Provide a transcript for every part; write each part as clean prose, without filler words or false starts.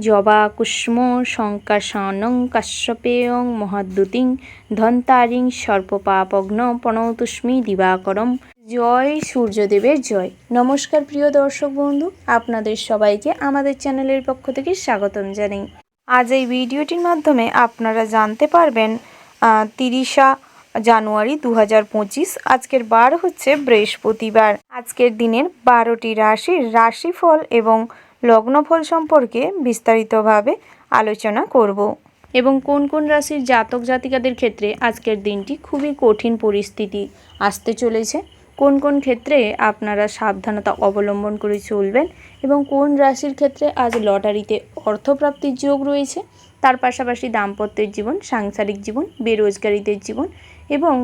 জবা কুষ্ম শঙ্কাশানং কাশ্যপেয়ং মহাদ্যুতিং ধন্তারিং সর্পপাপগ্ন প্রণতুস্মি দিবাকরম। জয় সূর্যদেবের জয়। নমস্কার প্রিয় দর্শক বন্ধু, আপনাদের সবাইকে আমাদের চ্যানেলের পক্ষ থেকে স্বাগতম জানাই। আজ এই ভিডিওটির মাধ্যমে আপনারা জানতে পারবেন 30 জানুয়ারি 2025। আজকের বার হচ্ছে বৃহস্পতিবার। আজকের দিনের 12টি রাশির রাশিফল এবং লগ্নফল সম্পর্কে বিস্তারিতভাবে আলোচনা করব এবং কোন কোন রাশির জাতক জাতিকাদের ক্ষেত্রে আজকের দিনটি খুবই কঠিন পরিস্থিতি আসতে চলেছে, কোন কোন ক্ষেত্রে আপনারা সাবধানতা অবলম্বন করে চলবেন এবং কোন রাশির ক্ষেত্রে আজ লটারিতে অর্থপ্রাপ্তির যোগ রয়েছে, তার পাশাপাশি দাম্পত্যের জীবন, সাংসারিক জীবন, বেরোজগারীদের জীবন এবং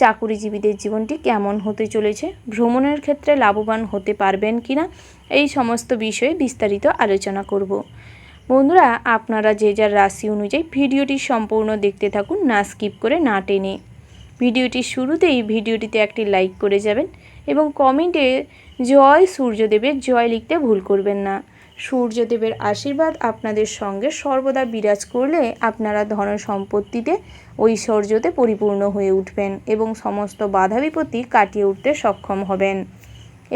চাকুরিজীবীদের জীবনটি কেমন হতে চলেছে, ভ্রমণের ক্ষেত্রে লাভবান হতে পারবেন কিনা, এই সমস্ত বিষয়ে বিস্তারিত আলোচনা করব। বন্ধুরা, আপনারা যে যার রাশি অনুযায়ী ভিডিওটি সম্পূর্ণ দেখতে থাকুন, না স্কিপ করে না টেনে। ভিডিওটির শুরুতেই ভিডিওটিতে একটি লাইক করে যাবেন এবং কমেন্টে জয় সূর্যদেবের জয় লিখতে ভুল করবেন না। সূর্যদেবের আশীর্বাদ আপনাদের সঙ্গে সর্বদা বিরাজ করলে আপনারা ধন সম্পত্তিতে ঐশ্বর্যতে পরিপূর্ণ হয়ে উঠবেন এবং সমস্ত বাধা বিপত্তি কাটিয়ে উঠতে সক্ষম হবেন।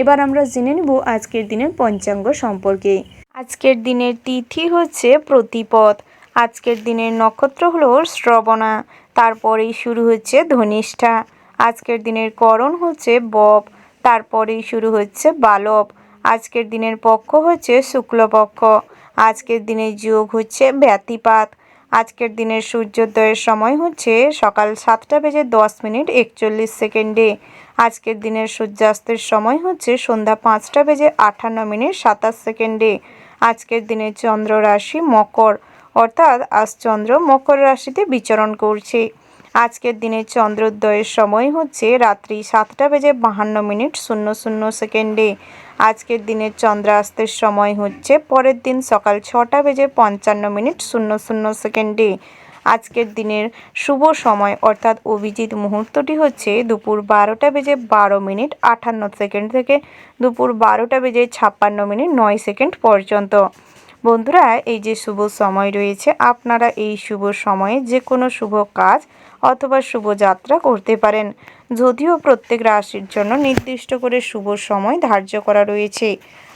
এবার আমরা জেনে নেব আজকের দিনের পঞ্চাঙ্গ সম্পর্কে। আজকের দিনের তিথি হচ্ছে প্রতিপদ। আজকের দিনের নক্ষত্র হলো শ্রবণা, তারপরেই শুরু হচ্ছে ধনিষ্ঠা। আজকের দিনের করণ হচ্ছে বব, তারপরেই শুরু হচ্ছে বালব। আজকের দিনের পক্ষ হচ্ছে শুক্লপক্ষ। আজকের দিনের যোগ হচ্ছে ব্যতিপাত। আজকের দিনের সূর্যোদয়ের সময় হচ্ছে সকাল 7:10 আজকের দিনের সূর্যাস্তের সময় হচ্ছে সন্ধ্যা 5:58 আজকের দিনের চন্দ্র রাশি মকর, অর্থাৎ আজ চন্দ্র মকর রাশিতে বিচরণ করছে। আজকের দিনের চন্দ্রোদয়ের সময় হচ্ছে রাত্রি 7:52 আজকের দিনের চন্দ্রাস্তের সময় হচ্ছে পরের দিন সকাল 6:55 আজকের দিনের শুভ সময় অর্থাৎ অভিজিৎ মুহূর্তটি হচ্ছে দুপুর 12:12:58 থেকে দুপুর 12:56 পর্যন্ত। বন্ধুরা, এই যে শুভ সময় রয়েছে, আপনারা এই শুভ সময়ে যে কোনো শুভ কাজ অথবা শুভযাত্রা করতে পারেন। যদিও প্রত্যেক রাশির জন্য নির্দিষ্ট করে শুভ সময় ধার্য করা রয়েছে।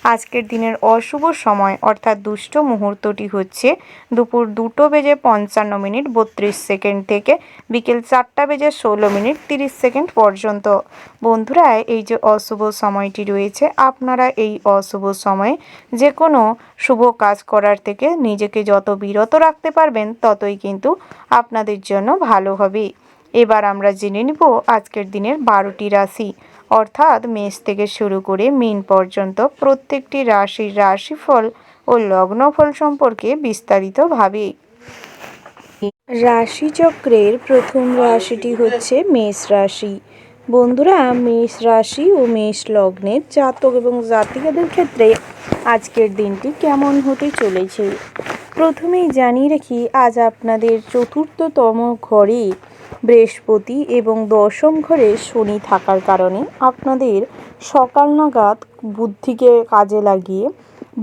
আজকের দিনের অশুভ সময় অর্থাৎ দুষ্ট মুহূর্তটি হচ্ছে দুপুর 2:55 থেকে বিকেল 4:16 পর্যন্ত। বন্ধুরা, এই যে অশুভ সময়টি রয়েছে, আপনারা এই অশুভ সময়ে যে কোনো শুভ কাজ করার থেকে নিজেকে যত বিরত রাখতে পারবেন ততই কিন্তু আপনাদের জন্য ভালো হবে। এবার আমরা জেনে নিব আজকের দিনের 12টি রাশি অর্থাৎ মেষ থেকে শুরু করে মীন পর্যন্ত প্রত্যেকটি রাশির রাশিফল ও লগ্নফল সম্পর্কে বিস্তারিতভাবে। রাশিচক্রের প্রথম রাশিটি হচ্ছে মেষ রাশি। বন্ধুরা, মেষ রাশি ও মেষ লগ্নের জাতক এবং জাতিকাদের ক্ষেত্রে আজকের দিনটি কেমন হতে চলেছে প্রথমেই জানিয়ে রাখি, আজ আপনাদের চতুর্থতম ঘরে বৃহস্পতি এবং দশম ঘরে শনি থাকার কারণে আপনাদের সকাল নাগাদ বুদ্ধিকে কাজে লাগিয়ে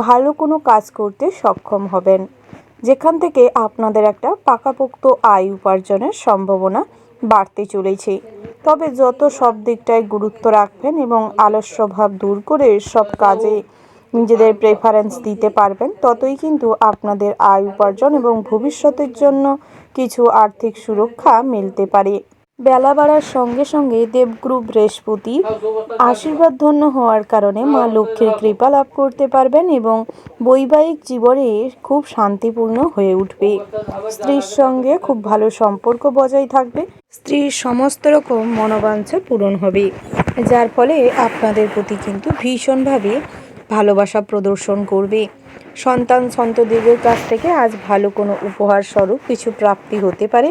ভালো কোনো কাজ করতে সক্ষম হবেন, যেখান থেকে আপনাদের একটা পাকাপোক্ত আয় উপার্জনের সম্ভাবনা বাড়তে চলেছে। তবে যত সব দিকটায় গুরুত্ব রাখবেন এবং আলস্যভাব দূর করে সব কাজে নিজেদের প্রেফারেন্স দিতে পারবেন, ততই কিন্তু আপনাদের আয় উপার্জন এবং ভবিষ্যতের জন্য কিছু আর্থিক সুরক্ষা মিলতে পারে। বেলা বাড়ার সঙ্গে সঙ্গে দেবগুরু বৃহস্পতি আশীর্বাদ ধন্য হওয়ার কারণে মা লক্ষ্মীর কৃপা লাভ করতে পারবেন এবং বৈবাহিক জীবনে খুব শান্তিপূর্ণ হয়ে উঠবে। স্ত্রীর সঙ্গে খুব ভালো সম্পর্ক বজায় থাকবে, স্ত্রীর সমস্ত রকম মনোবাঞ্ছা পূরণ হবে, যার ফলে আপনাদের প্রতি কিন্তু ভীষণভাবে ভালোবাসা প্রদর্শন করবে। সন্ততিদের কাছ থেকে আজ ভালো কোনো উপহার স্বরূপ কিছু প্রাপ্তি হতে পারে।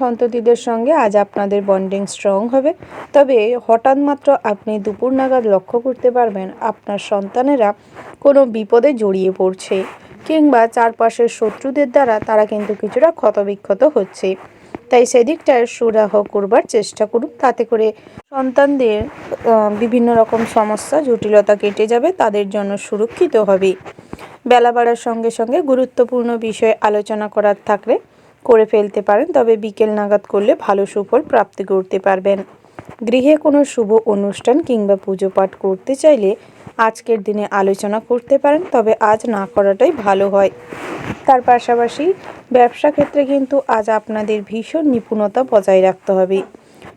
সন্ততিদের সঙ্গে আজ আপনাদের বন্ডিং স্ট্রং হবে। তবে হঠাৎ মাত্র আপনি দুপুর নাগাদ লক্ষ্য করতে পারবেন আপনার সন্তানেরা কোনো বিপদে জড়িয়ে পড়ছে কিংবা চারপাশের শত্রুদের দ্বারা তারা কিন্তু কিছুটা ক্ষতবিক্ষত হচ্ছে। তাই সেদিকটায় সুরাহ করবার চেষ্টা করুন, তাতে করে সন্তানদের বিভিন্ন রকম সমস্যা জটিলতা কেটে যাবে, তাদের জন্য সুরক্ষিত হবে। বেলা বাড়ার সঙ্গে সঙ্গে গুরুত্বপূর্ণ বিষয়ে আলোচনা করার থাকলে করে ফেলতে পারেন, তবে বিকেল নাগাদ করলে ভালো সুফল প্রাপ্তি করতে পারবেন। গৃহে কোনো শুভ অনুষ্ঠান কিংবা পুজো পাঠ করতে চাইলে আজকের দিনে আলোচনা করতে পারেন, তবে আজ না করাটাই ভালো হয়। তার পাশাপাশি ব্যবসা ক্ষেত্রে কিন্তু আজ আপনাদের ভীষণ নিপুণতা বজায় রাখতে হবে।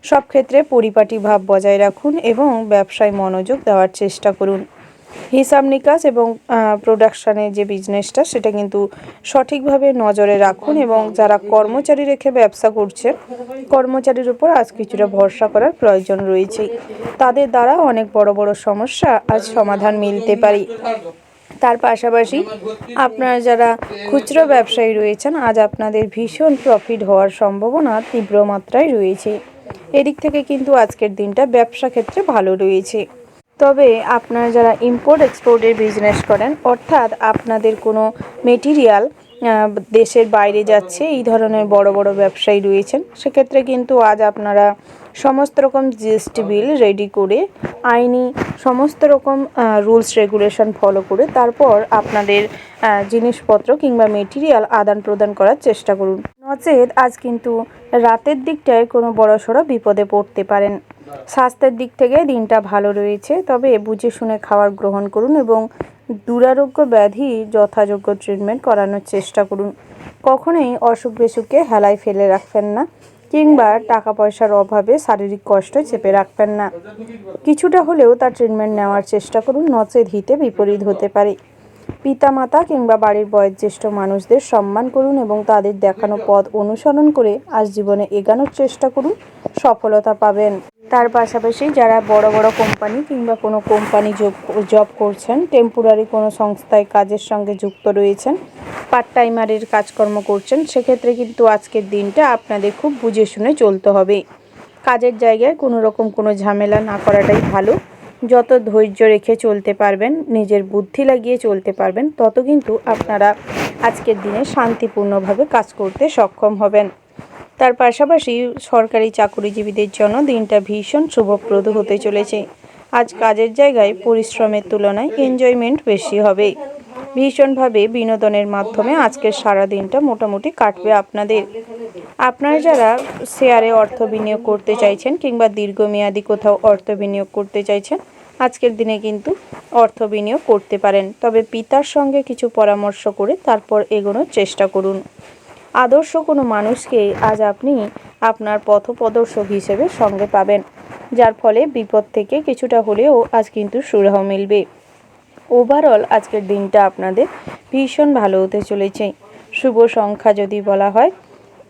সব ক্ষেত্রে পরিপাটি ভাব বজায় রাখুন এবং ব্যবসায় মনোযোগ দেওয়ার চেষ্টা করুন। হিসাব নিকাশ এবং প্রোডাকশানের যে বিজনেসটা সেটা কিন্তু সঠিকভাবে নজরে রাখুন, এবং যারা কর্মচারী রেখে ব্যবসা করছে কর্মচারীর উপর আজ কিছুটা ভরসা করার প্রয়োজন রয়েছে। তাদের দ্বারা অনেক বড় বড় সমস্যা আজ সমাধান মিলতে পারে। তার পাশাপাশি আপনারা যারা খুচরো ব্যবসায়ী রয়েছেন, আজ আপনাদের ভীষণ প্রফিট হওয়ার সম্ভাবনা তীব্র মাত্রায় রয়েছে। এদিক থেকে কিন্তু আজকের দিনটা ব্যবসা ক্ষেত্রে ভালো রয়েছে। তবে আপনারা যারা ইম্পোর্ট এক্সপোর্টের বিজনেস করেন, অর্থাৎ আপনাদের কোনো মেটেরিয়াল দেশের বাইরে যাচ্ছে, এই ধরনের বড় বড় ব্যবসায়ী রয়েছেন, সেক্ষেত্রে কিন্তু আজ আপনারা সমস্ত রকম জিএসটি বিল রেডি করে আইনি সমস্ত রকম রুলস রেগুলেশন ফলো করে তারপর আপনাদের জিনিসপত্র কিংবা মেটেরিয়াল আদান প্রদান করার চেষ্টা করুন। নচেত আজ কিন্তু রাতের দিকটায় কোনো বড়সড় বিপদে পড়তে পারেন। স্বাস্থ্যের দিক থেকে দিনটা ভালো রয়েছে, তবে বুঝে শুনে খাবার গ্রহণ করুন এবং দুরারোগ্য ব্যাধি যথাযোগ্য ট্রিটমেন্ট করানোর চেষ্টা করুন। কখনোই অসুখ বিসুখকে হেলায় ফেলে রাখবেন না, কিংবা টাকা পয়সার অভাবে শারীরিক কষ্ট চেপে রাখবেন না। কিছুটা হলেও তার ট্রিটমেন্ট নেওয়ার চেষ্টা করুন, নচেত হিতে বিপরীত হতে পারে। পিতামাতা কিংবা বাড়ির বয়োজ্যেষ্ঠ মানুষদের সম্মান করুন এবং তাদের দেখানো পথ অনুসরণ করে আজ জীবনে এগোনোর চেষ্টা করুন, সফলতা পাবেন। তার পাশাপাশি যারা বড় বড় কোম্পানি কিংবা কোনো কোম্পানি জব করছেন, টেম্পোরারি কোনো সংস্থায় কাজের সঙ্গে যুক্ত রয়েছেন, পার্ট টাইমারের কাজকর্ম করছেন, সেক্ষেত্রে কিন্তু আজকের দিনটা আপনাদের খুব বুঝে শুনে চলতে হবে। কাজের জায়গায় কোনো রকম কোনো ঝামেলা না করাটাই ভালো। যত ধৈর্য রেখে চলতে পারবেন, নিজের বুদ্ধি লাগিয়ে চলতে পারবেন, তত কিন্তু আপনারা আজকের দিনে শান্তিপূর্ণভাবে কাজ করতে সক্ষম হবেন। তার পাশাপাশি সরকারি চাকুরিজীবীদের জন্য দিনটা ভীষণ শুভপ্রদ হতে চলেছে। আজ কাজের জায়গায় পরিশ্রমের তুলনায় এনজয়মেন্ট বেশি হবে। ভীষণভাবে বিনোদনের মাধ্যমে আজকের সারা দিনটা মোটামুটি কাটবে আপনাদের। আপনারা যারা শেয়ারে অর্থ বিনিয়োগ করতে চাইছেন কিংবা দীর্ঘমেয়াদী কোথাও অর্থ বিনিয়োগ করতে চাইছেন, আজকের দিনে কিন্তু অর্থ বিনিয়োগ করতে পারেন, তবে পিতার সঙ্গে কিছু পরামর্শ করে তারপর এগোনোর চেষ্টা করুন। আদর্শ কোনো মানুষকে আজ আপনি আপনার পথপ্রদর্শক হিসেবে সঙ্গে পাবেন, যার ফলে বিপদ থেকে কিছুটা হলেও আজ কিন্তু সুরাহ মিলবে। ওভারঅল আজকের দিনটা আপনাদের ভীষণ ভালো হতে চলেছে। শুভ সংখ্যা যদি বলা হয়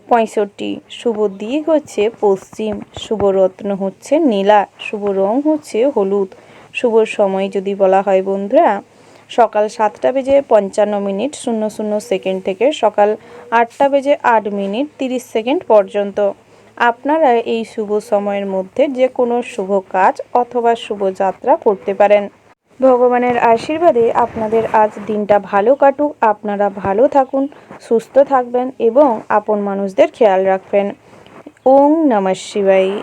65, শুভ দিক হচ্ছে পশ্চিম, শুভ রত্ন হচ্ছে নীলা, শুভ রং হচ্ছে হলুদ, শুভ সময় যদি বলা হয় বন্ধুরা সকাল 7:55 থেকে সকাল 8:08 পর্যন্ত। আপনারা এই শুভ সময়ের মধ্যে যে কোনো শুভ কাজ অথবা শুভযাত্রা করতে পারেন। ভগবানের আশীর্বাদে আপনাদের আজ দিনটা ভালো কাটুক, আপনারা ভালো থাকুন, সুস্থ থাকবেন এবং আপন মানুষদের খেয়াল রাখবেন। ওং নমঃ শিবায়।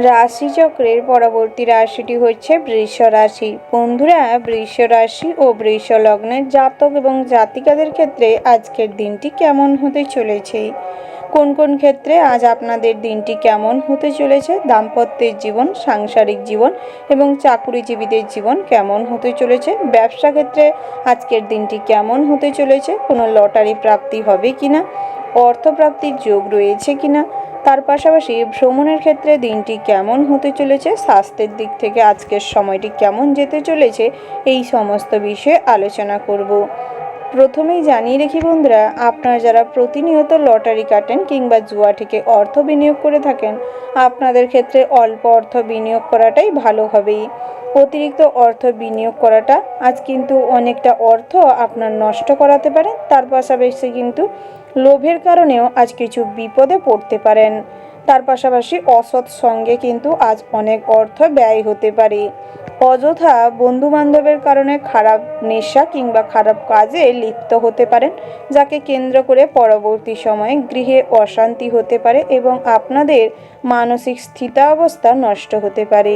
রাশিচক্রের পরবর্তী রাশিটি হচ্ছে বৃষ রাশি। বন্ধুরা, বৃষ রাশি ও বৃষ লগ্নের জাতক এবং জাতিকাদের ক্ষেত্রে আজকের দিনটি কেমন হতে চলেছে, কোন কোন ক্ষেত্রে আজ আপনাদের দিনটি কেমন হতে চলেছে, দাম্পত্যের জীবন, সাংসারিক জীবন এবং চাকুরিজীবীদের জীবন কেমন হতে চলেছে, ব্যবসা ক্ষেত্রে আজকের দিনটি কেমন হতে চলেছে, কোনো লটারি প্রাপ্তি হবে কিনা, অর্থপ্রাপ্তির যোগ রয়েছে কিনা, তার পাশাপাশি ভ্রমণের ক্ষেত্রে দিনটি কেমন হতে চলেছে, স্বাস্থ্যের দিক থেকে আজকের সময়টি কেমন যেতে চলেছে, এই সমস্ত বিষয়ে আলোচনা করব। প্রথমেই জানিয়ে রাখি বন্ধুরা, আপনারা যারা প্রতিনিয়ত লটারি কাটেন কিংবা জুয়া থেকে অর্থ বিনিয়োগ করে থাকেন, আপনাদের ক্ষেত্রে অল্প অর্থ বিনিয়োগ করাটাই ভালো হবে। অতিরিক্ত অর্থ বিনিয়োগ করাটা আজ কিন্তু অনেকটা অর্থ আপনার নষ্ট করাতে পারে। তার পাশাপাশি কিন্তু লোভের কারণেও আজ কিছু বিপদে পড়তে পারেন। তার পাশাপাশি অসৎ সঙ্গে কিন্তু আজ অনেক অর্থ ব্যয় হতে পারে। অযথা বন্ধুবান্ধবের কারণে খারাপ নেশা কিংবা খারাপ কাজে লিপ্ত হতে পারেন, যাকে কেন্দ্র করে পরবর্তী সময়ে গৃহে অশান্তি হতে পারে এবং আপনাদের মানসিক স্থিতাবস্থা নষ্ট হতে পারে।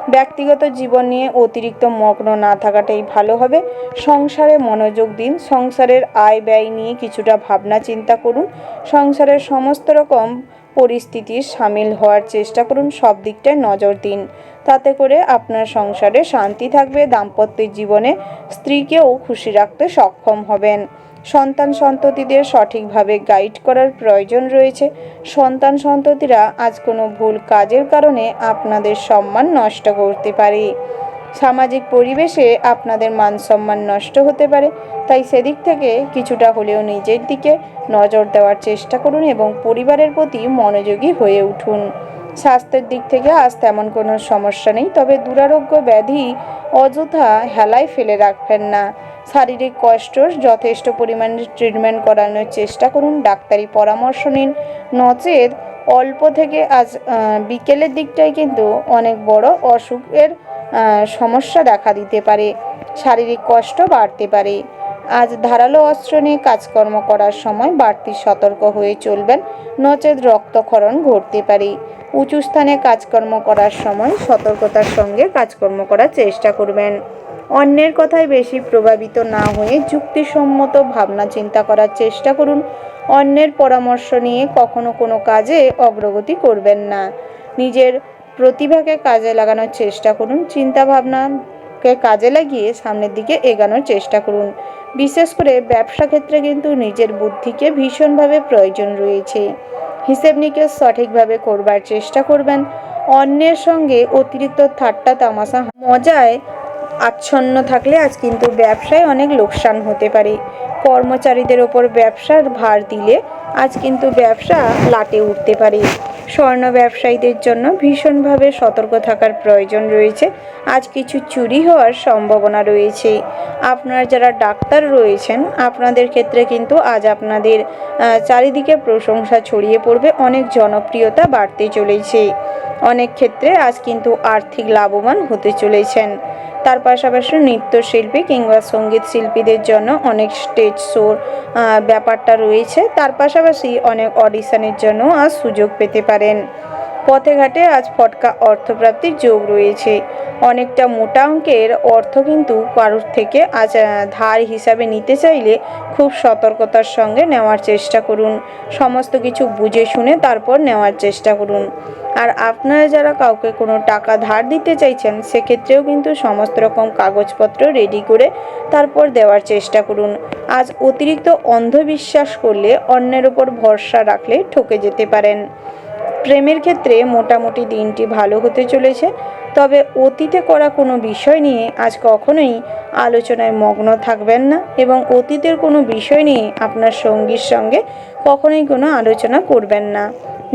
ব্যক্তিগত জীবন নিয়ে অতিরিক্ত মগ্ন না থাকাটাই ভালো হবে। সংসারে মনোযোগ দিন। সংসারের আয় ব্যয় নিয়ে কিছুটা ভাবনা চিন্তা করুন। সংসারের সমস্ত রকম পরিস্থিতির সামিল হওয়ার চেষ্টা করুন। সব দিকটায় নজর দিন, তাতে করে আপনার সংসারে শান্তি থাকবে। দাম্পত্য জীবনে স্ত্রীকেও খুশি রাখতে সক্ষম হবেন। সন্তান সন্ততিদের সঠিকভাবে গাইড করার প্রয়োজন রয়েছে। সন্তান সন্ততিরা আজ কোনো ভুল কাজের কারণে আপনাদের সম্মান নষ্ট করতে পারে। সামাজিক পরিবেশে আপনাদের মান সম্মান নষ্ট হতে পারে, তাই সেদিক থেকে কিছুটা হলেও নিজের দিকে নজর দেওয়ার চেষ্টা করুন এবং পরিবারের প্রতি মনোযোগী হয়ে উঠুন। স্বাস্থ্যের দিক থেকে আজ তেমন কোনো সমস্যা নেই, তবে দুরারোগ্য ব্যাধি অযথা হেলায় ফেলে রাখবেন না। শারীরিক কষ্ট যথেষ্ট পরিমাণে ট্রিটমেন্ট করানোর চেষ্টা করুন। ডাক্তারি পরামর্শ নিন, নচেত অল্প থেকে আজ বিকেলের দিকটায় কিন্তু অনেক বড় অসুখের সমস্যা দেখা দিতে পারে। শারীরিক কষ্ট বাড়তে পারে। আজ ধারালো অস্ত্র নিয়ে কাজকর্ম করার সময় বাড়তি সতর্ক হয়ে চলবেন, নচেত রক্তক্ষরণ ঘটতে পারে। উঁচু স্থানে কাজকর্ম করার সময় সতর্কতার সঙ্গে কাজকর্ম করার চেষ্টা করবেন। অন্যের কথায় বেশি প্রভাবিত না হয়ে যুক্তিসম্মত ভাবনা চিন্তা করার চেষ্টা করুন। অন্যের পরামর্শ নিয়ে কখনো কোনো কাজে অগ্রগতি করবেন না। নিজের প্রতিভাকে কাজে লাগানোর চেষ্টা করুন। চিন্তা ভাবনাকে কাজে লাগিয়ে সামনের দিকে এগোনোর চেষ্টা করুন। বিশেষ করে ব্যবসা ক্ষেত্রে কিন্তু নিজের বুদ্ধিকে ভীষণভাবে প্রয়োজন রয়েছে। হিসেব নিকেশ সঠিকভাবে করবার চেষ্টা করবেন। অন্যের সঙ্গে অতিরিক্ত ঠাট্টা তামাশা মজায় আচ্ছন্ন থাকলে আজ কিন্তু ব্যবসায় অনেক লোকসান হতে পারে। কর্মচারীদের ওপর ব্যবসার ভার দিলে আজ কিন্তু ব্যবসা লাটে উঠতে পারে। স্বর্ণ ব্যবসায়ীদের জন্য ভীষণভাবে সতর্ক থাকার প্রয়োজন রয়েছে। আজ কিছু চুরি হওয়ার সম্ভাবনা রয়েছে। আপনারা যারা ডাক্তার রয়েছেন, আপনাদের ক্ষেত্রে কিন্তু আজ আপনাদের চারিদিকে প্রশংসা ছড়িয়ে পড়বে। অনেক জনপ্রিয়তা বাড়তে চলেছে। অনেক ক্ষেত্রে আজ কিন্তু আর্থিক লাভবান হতে চলেছেন। তার পাশাপাশি নৃত্যশিল্পী কিংবা সঙ্গীত শিল্পীদের জন্য অনেক স্টেজ শোর ব্যাপারটা রয়েছে। তার পাশাপাশি অনেক অডিশনের জন্য আজ সুযোগ পেতে পারেন। পথে ঘাটে আজ ফটকা অর্থপ্রাপ্তির যোগ রয়েছে। অনেকটা মোটা অঙ্কের অর্থ কিন্তু কারোর থেকে আজ ধার হিসাবে নিতে চাইলে খুব সতর্কতার সঙ্গে নেওয়ার চেষ্টা করুন। সমস্ত কিছু বুঝে শুনে তারপর নেওয়ার চেষ্টা করুন। আর আপনারা যারা কাউকে কোনো টাকা ধার দিতে চাইছেন, সেক্ষেত্রেও কিন্তু সমস্ত রকম কাগজপত্র রেডি করে তারপর দেওয়ার চেষ্টা করুন। আজ অতিরিক্ত অন্ধবিশ্বাস করলে, অন্যের ওপর ভরসা রাখলে ঠকে যেতে পারেন। প্রেমের ক্ষেত্রে মোটামুটি দিনটি ভালো হতে চলেছে, তবে অতীতে করা কোনো বিষয় নিয়ে আজ কখনোই আলোচনায় মগ্ন থাকবেন না এবং অতীতের কোনো বিষয় নিয়ে আপনার সঙ্গীর সঙ্গে কখনোই কোনো আলোচনা করবেন না,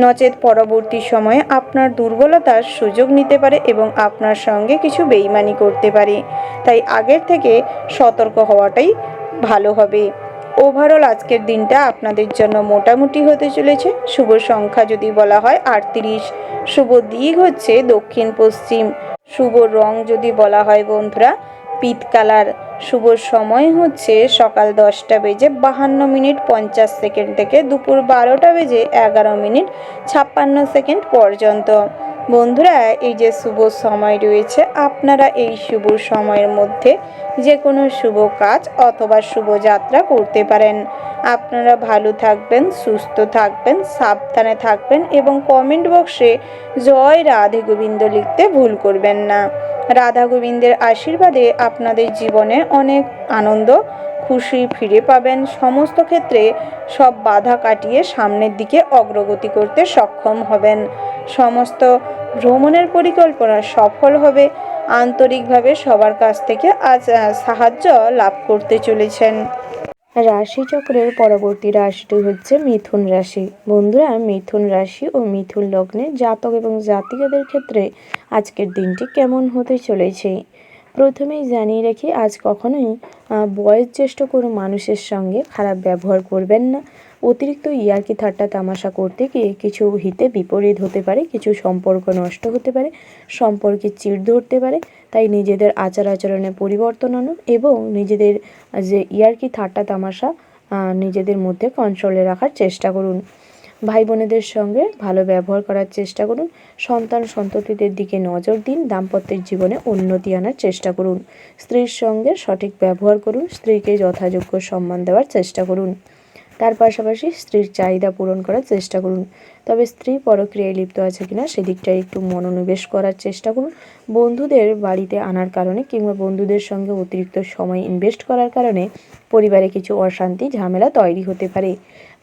নচেত পরবর্তী সময়ে আপনার দুর্বলতার সুযোগ নিতে পারে এবং আপনার সঙ্গে কিছু বেইমানি করতে পারে। তাই আগের থেকে সতর্ক হওয়াটাই ভালো হবে। ওভারঅল আজকের দিনটা আপনাদের জন্য মোটামুটি হতে চলেছে। শুভ সংখ্যা যদি বলা হয় 38, শুভ দিক হচ্ছে দক্ষিণ পশ্চিম, শুভ রং যদি বলা হয় বন্ধুরা পিত কালার, শুভ সময় হচ্ছে সকাল 10:52:50 থেকে দুপুর 12:11:56 পর্যন্ত। বন্ধুরা, এই যে শুভ সময় রয়েছে, আপনারা এই শুভ সময়ের মধ্যে যে কোনো শুভ কাজ অথবা শুভ যাত্রা করতে পারেন। আপনারা ভালো থাকবেন, সুস্থ থাকবেন, সাবধানে থাকবেন এবং কমেন্ট বক্সে জয় রাধে গোবিন্দ লিখতে ভুল করবেন না। রাধা গোবিন্দের আশীর্বাদে আপনাদের জীবনে অনেক আনন্দ খুশি ফিরে পাবেন। সমস্ত ক্ষেত্রে সব বাধা কাটিয়ে সামনের দিকে অগ্রগতি করতে সক্ষম হবেন। সমস্ত ভ্রমণের পরিকল্পনা সফল হবে। আন্তরিকভাবে সবার কাছ থেকে আজ সাহায্য লাভ করতে চলেছেন। রাশিচক্রের পরবর্তী রাশিটি হচ্ছে মিথুন রাশি। বন্ধুরা, মিথুন রাশি ও মিথুন লগ্নে জাতক এবং জাতিকাদের ক্ষেত্রে আজকের দিনটি কেমন হতে চলেছে প্রথমেই জানিয়ে রাখি, আজ কখনোই বয়োজ্যেষ্ঠ কোনো মানুষের সঙ্গে খারাপ ব্যবহার করবেন না। অতিরিক্ত ইয়ার্কি ঠাট্টা তামাশা করতে গিয়ে কিছু হিতে বিপরীত হতে পারে, কিছু সম্পর্ক নষ্ট হতে পারে, সম্পর্কে চিড় ধরতে পারে। তাই নিজেদের আচার আচরণে পরিবর্তন আনুন এবং নিজেদের যে ইয়ার্কি ঠাট্টা তামাশা নিজেদের মধ্যে কন্ট্রোলে রাখার চেষ্টা করুন। ভাই বোনেদের সঙ্গে ভালো ব্যবহার করার চেষ্টা করুন। সন্তান সন্ততিদের দিকে নজর দিন। দাম্পত্যের জীবনে উন্নতি আনার চেষ্টা করুন। স্ত্রীর সঙ্গে সঠিক ব্যবহার করুন। স্ত্রীকে যথাযোগ্য সম্মান দেওয়ার চেষ্টা করুন। তার পাশাপাশি স্ত্রীর চাহিদা পূরণ করার চেষ্টা করুন। তবে স্ত্রী পরক্রিয়ায় লিপ্ত আছে কিনা সেদিকটায় একটু মনোনিবেশ করার চেষ্টা করুন। বন্ধুদের বাড়িতে আনার কারণে কিংবা বন্ধুদের সঙ্গে অতিরিক্ত সময় ইনভেস্ট করার কারণে পরিবারে কিছু অশান্তি ঝামেলা তৈরি হতে পারে।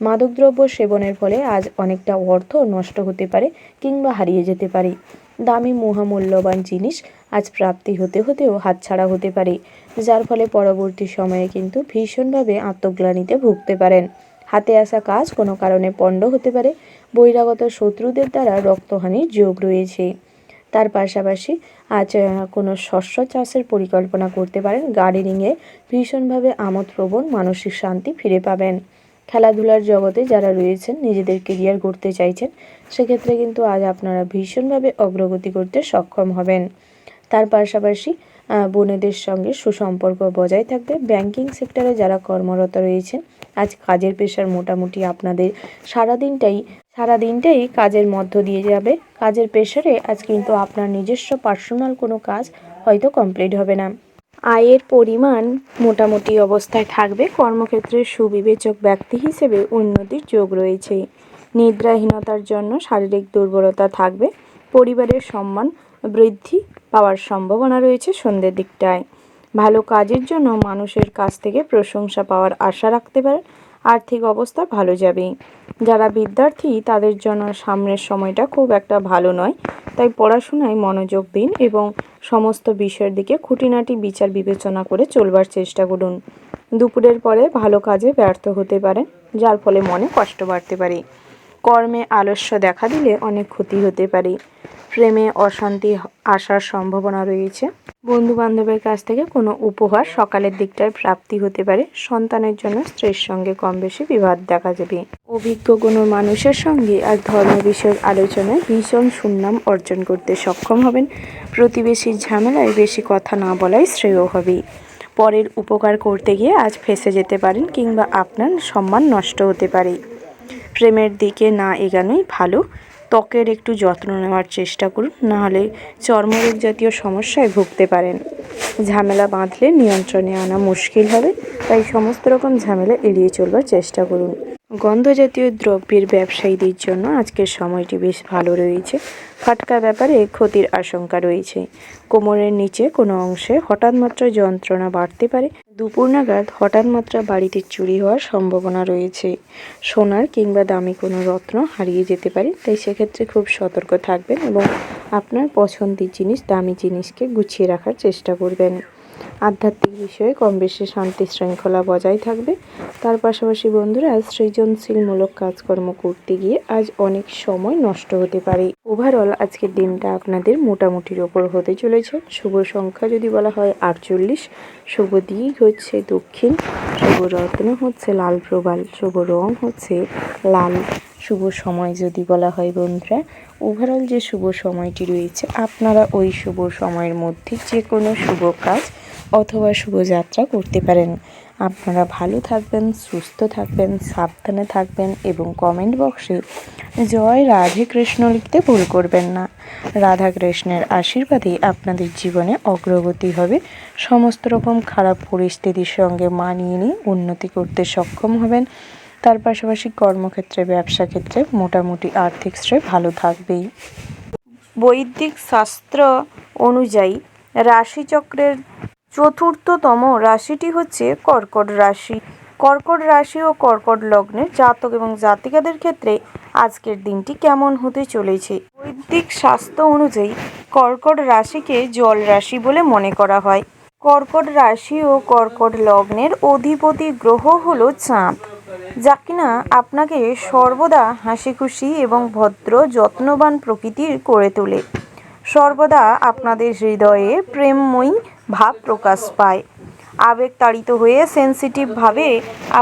মাদকদ্রব্য সেবনের ফলে আজ অনেকটা অর্থ নষ্ট হতে পারে কিংবা হারিয়ে যেতে পারে। দামি মহামূল্যবান জিনিস আজ প্রাপ্তি হতে হতেও হাতছাড়া হতে পারে, যার ফলে পরবর্তী সময়ে কিন্তু ভীষণভাবে আত্মগ্লানিতে ভুগতে পারেন। হাতে আসা কাজ কোনো কারণে পণ্ড হতে পারে। বহিরাগত শত্রুদের দ্বারা রক্তহানির যোগ রয়েছে। তার পাশাপাশি আজ কোনো শস্য চাষের পরিকল্পনা করতে পারেন। গার্ডেনিংয়ে ভীষণভাবে আমোদপ্রবণ মানসিক শান্তি ফিরে পাবেন। খেলাধুলার জগতে যারা রয়েছেন, নিজেদের কেরিয়ার গড়তে চাইছেন, সেক্ষেত্রে কিন্তু আজ আপনারা ভীষণভাবে অগ্রগতি করতে সক্ষম হবেন। তার পাশাপাশি বোনেদের সঙ্গে সুসম্পর্ক বজায় থাকবে। ব্যাংকিং সেক্টরে যারা কর্মরত রয়েছেন, আজ কাজের প্রেশার মোটামুটি আপনাদের সারাদিনটাই কাজের মধ্য দিয়ে যাবে। কাজের প্রেশারে আজ কিন্তু আপনার নিজস্ব পার্সোনাল কোনো কাজ হয়তো কমপ্লিট হবে না। আয়ের পরিমাণ মোটামুটি অবস্থায় থাকবে। কর্মক্ষেত্রে সুবিবেচক ব্যক্তি হিসেবে উন্নতির যোগ রয়েছে। নিদ্রাহীনতার জন্য শারীরিক দুর্বলতা থাকবে। পরিবারের সম্মান বৃদ্ধি পাওয়ার সম্ভাবনা রয়েছে সন্ধ্যের দিকটায়। ভালো কাজের জন্য মানুষের কাছ থেকে প্রশংসা পাওয়ার আশা রাখতে পারেন। আর্থিক অবস্থা ভালো যাবে। যারা বিদ্যার্থী তাদের জন্য সামনের সময়টা খুব একটা ভালো নয়, তাই পড়াশোনায় মনোযোগ দিন এবং সমস্ত বিষয়ের দিকে খুঁটিনাটি বিচার বিবেচনা করে চলবার চেষ্টা করুন। দুপুরের পরে ভালো কাজে ব্যর্থ হতে পারেন, যার ফলে মনে কষ্ট বাড়তে পারে। কর্মে আলস্য দেখা দিলে অনেক ক্ষতি হতে পারে। প্রেমে অশান্তি আসার সম্ভাবনা রয়েছে। বন্ধু বান্ধবের কাছ থেকে কোনো উপহার সকালের দিকটায় প্রাপ্তি হতে পারে। সন্তানের জন্য স্ত্রীর সঙ্গে কম বেশি বিবাদ দেখা যাবে। অভিজ্ঞ কোনো মানুষের সঙ্গে আর ধর্ম বিষয়ক আলোচনায় ভীষণ সুনাম অর্জন করতে সক্ষম হবেন। প্রতিবেশীর ঝামেলায় বেশি কথা না বলাই শ্রেয় হবে। পরের উপকার করতে গিয়ে আজ ফেঁসে যেতে পারেন কিংবা আপনার সম্মান নষ্ট হতে পারে। প্রেমের দিকে না এগানোই ভালো। ত্বকের একটু যত্ন নেওয়ার চেষ্টা করুন, নাহলে চর্মরোগ জাতীয় সমস্যায় ভুগতে পারেন। ঝামেলা বাঁধলে নিয়ন্ত্রণে আনা মুশকিল হবে, তাই সমস্ত রকম ঝামেলা এড়িয়ে চলবার চেষ্টা করুন। গন্ধ জাতীয় দ্রব্যের ব্যবসায়ীদের জন্য আজকের সময়টি বেশ ভালো রয়েছে। ফাটকা ব্যাপারে ক্ষতির আশঙ্কা রয়েছে। কোমরের নিচে কোনো অংশে হঠাৎ মাত্রা যন্ত্রণা বাড়তে পারে। দুপুর নাগাদ হঠাৎ মাত্রা বাড়িতে চুরি হওয়ার সম্ভাবনা রয়েছে। সোনার কিংবা দামি কোনো রত্ন হারিয়ে যেতে পারে, তাই সেক্ষেত্রে খুব সতর্ক থাকবেন এবং আপনার পছন্দের জিনিস, দামি জিনিসকে গুছিয়ে রাখার চেষ্টা করবেন। আধ্যাত্মিক বিষয়ে কম বেশি শান্তি শৃঙ্খলা বজায় থাকবে। তার পাশাপাশি বন্ধুরা, সৃজনশীলমূলক কাজকর্ম করতে গিয়ে আজ অনেক সময় নষ্ট হতে পারে। ওভারঅল আজকের দিনটা আপনাদের মোটামুটির ওপর হতে চলেছে। শুভ সংখ্যা যদি বলা হয় 48, শুভ দিক হচ্ছে দক্ষিণ, শুভ রত্ন হচ্ছে লাল প্রবাল, শুভ রং হচ্ছে লাল। শুভ সময় যদি বলা হয় বন্ধুরা, ওভারঅল যে শুভ সময়টি রয়েছে, আপনারা ওই শুভ সময়ের মধ্যে যে কোনো শুভ কাজ অথবা শুভযাত্রা করতে পারেন। আপনারা ভালো থাকবেন, সুস্থ থাকবেন, সাবধানে থাকবেন এবং কমেন্ট বক্সে জয় রাধে কৃষ্ণ লিখতে ভুল করবেন না। রাধা কৃষ্ণের আশীর্বাদে আপনাদের জীবনে অগ্রগতি হবে। সমস্ত রকম খারাপ পরিস্থিতির সঙ্গে মানিয়ে নিয়ে উন্নতি করতে সক্ষম হবেন। তার পাশাপাশি কর্মক্ষেত্রে, ব্যবসা ক্ষেত্রে মোটামুটি আর্থিক শ্রেয় ভালো থাকবেই। বৈদিক শাস্ত্র অনুযায়ী রাশিচক্রের চতুর্থতম রাশিটি হচ্ছে কর্কট রাশি। কর্কট রাশি ও কর্কট লগ্নের জাতক এবং জাতিকাদের ক্ষেত্রে আজকের দিনটি কেমন হতে চলেছে? বৈদিক শাস্ত্র অনুযায়ী কর্কট রাশিকে জল রাশি বলে মনে করা হয়। কর্কট রাশি ও কর্কট লগ্নের অধিপতি গ্রহ হলো চাঁদ, যা কিনা আপনাকে সর্বদা হাসি খুশি এবং ভদ্র যত্নবান প্রকৃতির করে তোলে। সর্বদা আপনাদের হৃদয়ে প্রেমময়ী ভাব প্রকাশ পায়। আবেগতাড়িত হয়ে সেন্সিটিভভাবে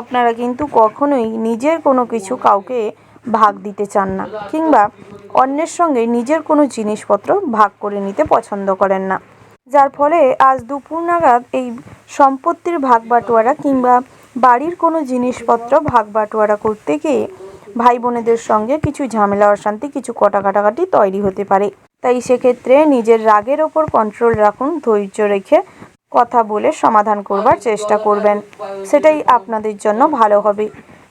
আপনারা কিন্তু কখনোই নিজের কোনো কিছু কাউকে ভাগ দিতে চান না, কিংবা অন্যের সঙ্গে নিজের কোনো জিনিসপত্র ভাগ করে নিতে পছন্দ করেন না, যার ফলে আজ দুপুর নাগাদ এই সম্পত্তির ভাগ বাটোয়ারা কিংবা বাড়ির কোনো জিনিসপত্র ভাগ বাটোয়ারা করতে গিয়ে ভাই বোনেদের সঙ্গে কিছু ঝামেলা অশান্তি, কিছু কাটাকাটি তৈরি হতে পারে। তাই সেক্ষেত্রে নিজের রাগের ওপর কন্ট্রোল রাখুন, ধৈর্য রেখে কথা বলে সমাধান করবার চেষ্টা করবেন, সেটাই আপনাদের জন্য ভালো হবে।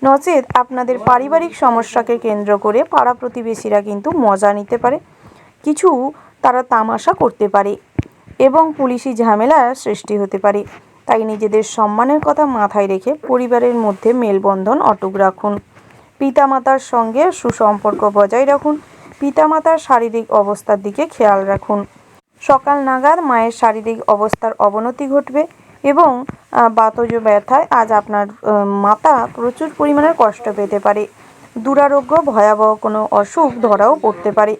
নচেৎ আপনাদের পারিবারিক সমস্যাকে কেন্দ্র করে পাড়া প্রতিবেশীরা কিন্তু মজা নিতে পারে, কিছু তারা তামাশা করতে পারে এবং পুলিশি ঝামেলা সৃষ্টি হতে পারে। তাই নিজেদের সম্মানের কথা মাথায় রেখে পরিবারের মধ্যে মেলবন্ধন অটুট রাখুন। পিতামাতার সঙ্গে সুসম্পর্ক বজায় রাখুন। পিতামাতার শারীরিক অবস্থার দিকে খেয়াল রাখুন। সকাল নাগাদ মায়ের শারীরিক অবস্থার অবনতি ঘটবে এবং বাতজ ব্যথায় আজ আপনার মাতা প্রচুর পরিমাণে কষ্ট পেতে পারে। দুরারোগ্য ভয়াবহ কোনো অসুখ ধরাও পড়তে পারে,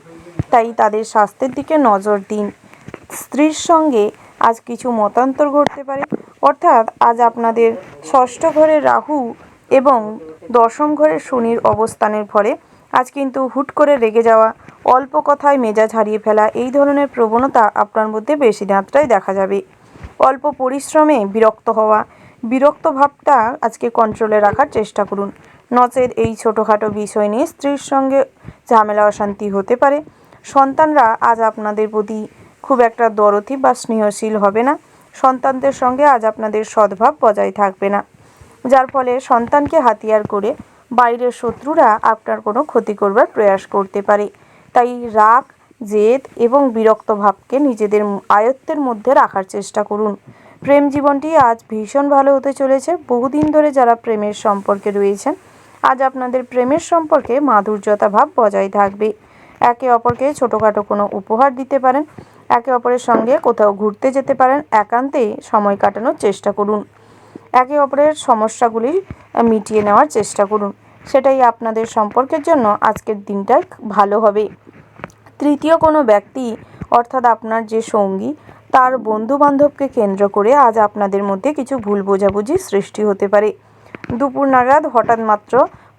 তাই তাদের স্বাস্থ্যের দিকে নজর দিন। স্ত্রীর সঙ্গে আজ কিছু মতান্তর ঘটতে পারে, অর্থাৎ আজ আপনাদের ষষ্ঠ ঘরে রাহু এবং দশম ঘরে শনির অবস্থানের ফলে আজ কিন্তু হুট করে রেগে যাওয়া, অল্প কথায় মেজাজ হারিয়ে ফেলা, এই ধরনের প্রবণতা আপনার মধ্যে বেশি মাত্রায় দেখা যাবে। অল্প পরিশ্রমে বিরক্ত হওয়া, বিরক্ত ভাবটা আজকে কন্ট্রোলে রাখার চেষ্টা করুন। নচেৎ এই ছোটোখাটো বিষয় নিয়ে স্ত্রীর সঙ্গে ঝামেলা অশান্তি হতে পারে। সন্তানরা আজ আপনাদের প্রতি খুব একটা দরদি বা স্নেহশীল হবে না। সন্তানদের সঙ্গে আজ আপনাদের সদ্ভাব বজায় থাকবে না, যার ফলে সন্তানকে হাতিয়ার করে বাইরের শত্রুরা আপনার কোনো ক্ষতি করবার প্রয়াস করতে পারে। তাই রাগ, জেদ এবং বিরক্ত ভাবকে নিজেদের আয়ত্তের মধ্যে রাখার চেষ্টা করুন। প্রেম জীবনটি আজ ভীষণ ভালো হতে চলেছে। বহুদিন ধরে যারা প্রেমের সম্পর্কে রয়েছেন, আজ আপনাদের প্রেমের সম্পর্কে মাধুর্যতা ভাব বজায় থাকবে। একে অপরকে ছোটোখাটো কোনো উপহার দিতে পারেন, একে অপরের সঙ্গে কোথাও ঘুরতে যেতে পারেন, একান্তে সময় কাটানোর চেষ্টা করুন। একে অপরের সমস্যাগুলি মিটিয়ে নেওয়ার চেষ্টা করুন, সেটাই আপনাদের সম্পর্কের জন্য আজকের দিনটা ভালো হবে। তৃতীয় কোনো ব্যক্তি অর্থাৎ আপনার যে সঙ্গী, তার বন্ধুবান্ধবকে কেন্দ্র করে আজ আপনাদের মধ্যে কিছু ভুল বোঝাবুঝির সৃষ্টি হতে পারে। দুপুর নাগাদ হঠাৎ মাত্র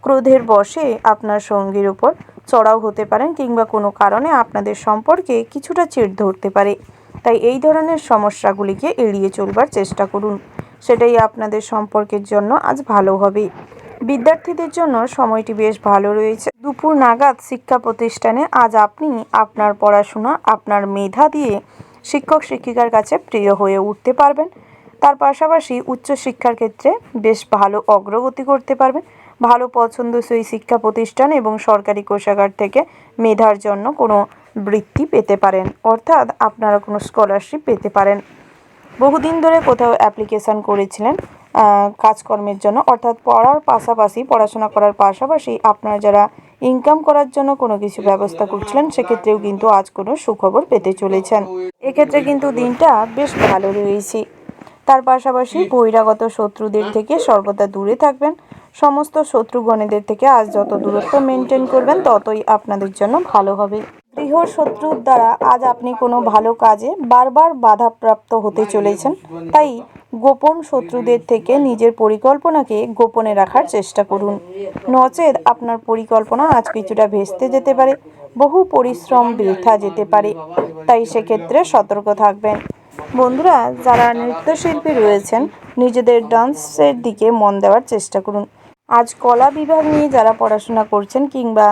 ক্রোধের বশে আপনার সঙ্গীর উপর চড়াও হতে পারেন, কিংবা কোনো কারণে আপনাদের সম্পর্কে কিছুটা চেড় ধরতে পারে। তাই এই ধরনের সমস্যাগুলিকে এড়িয়ে চলবার চেষ্টা করুন, সেটাই আপনাদের সম্পর্কের জন্য আজ ভালো হবে। বিদ্যার্থীদের জন্য সময়টি বেশ ভালো রয়েছে। দুপুর নাগাদ শিক্ষা প্রতিষ্ঠানে আজ আপনি আপনার পড়াশোনা, আপনার মেধা দিয়ে শিক্ষক শিক্ষিকার কাছে প্রিয় হয়ে উঠতে পারবেন। তার পাশাপাশি উচ্চশিক্ষার ক্ষেত্রে বেশ ভালো অগ্রগতি করতে পারবেন। ভালো পছন্দসই শিক্ষা প্রতিষ্ঠান এবং সরকারি কোষাগার থেকে মেধার জন্য কোনো বৃত্তি পেতে পারেন, অর্থাৎ আপনারা কোনো স্কলারশিপ পেতে পারেন। বহুদিন ধরে কোথাও অ্যাপ্লিকেশান করেছিলেন কাজকর্মের জন্য, অর্থাৎ পড়াশোনা করার পাশাপাশি আপনারা যারা ইনকাম করার জন্য কোনো কিছু ব্যবস্থা করছিলেন, সেক্ষেত্রেও কিন্তু আজ কোনো সুখবর পেতে চলেছেন। এক্ষেত্রে কিন্তু দিনটা বেশ ভালো রয়েছে। তার পাশাপাশি বহিরাগত শত্রুদের থেকে সর্বদা দূরে থাকবেন। সমস্ত শত্রুগণেদের থেকে আজ যত দূরত্ব মেনটেন করবেন, ততই আপনাদের জন্য ভালো হবে। গৃহ শত্রুর দ্বারা আজ আপনি কোনো ভালো কাজে বারবার বাধাপ্রাপ্ত হতে চলেছেন। তাই গোপন শত্রুদের থেকে নিজের পরিকল্পনাকে গোপনে রাখার চেষ্টা করুন, নচেৎ আপনার পরিকল্পনা আজ কিছুটা ভেস্তে যেতে পারে, বহু পরিশ্রম বৃথা যেতে পারে। তাই সেক্ষেত্রে সতর্ক থাকবেন। বন্ধুরা, যারা নৃত্যশিল্পী রয়েছেন, নিজেদের ডান্সের দিকে মন দেওয়ার চেষ্টা করুন। আজ কলা বিভাগ নিয়ে যারা পড়াশোনা করছেন, কিংবা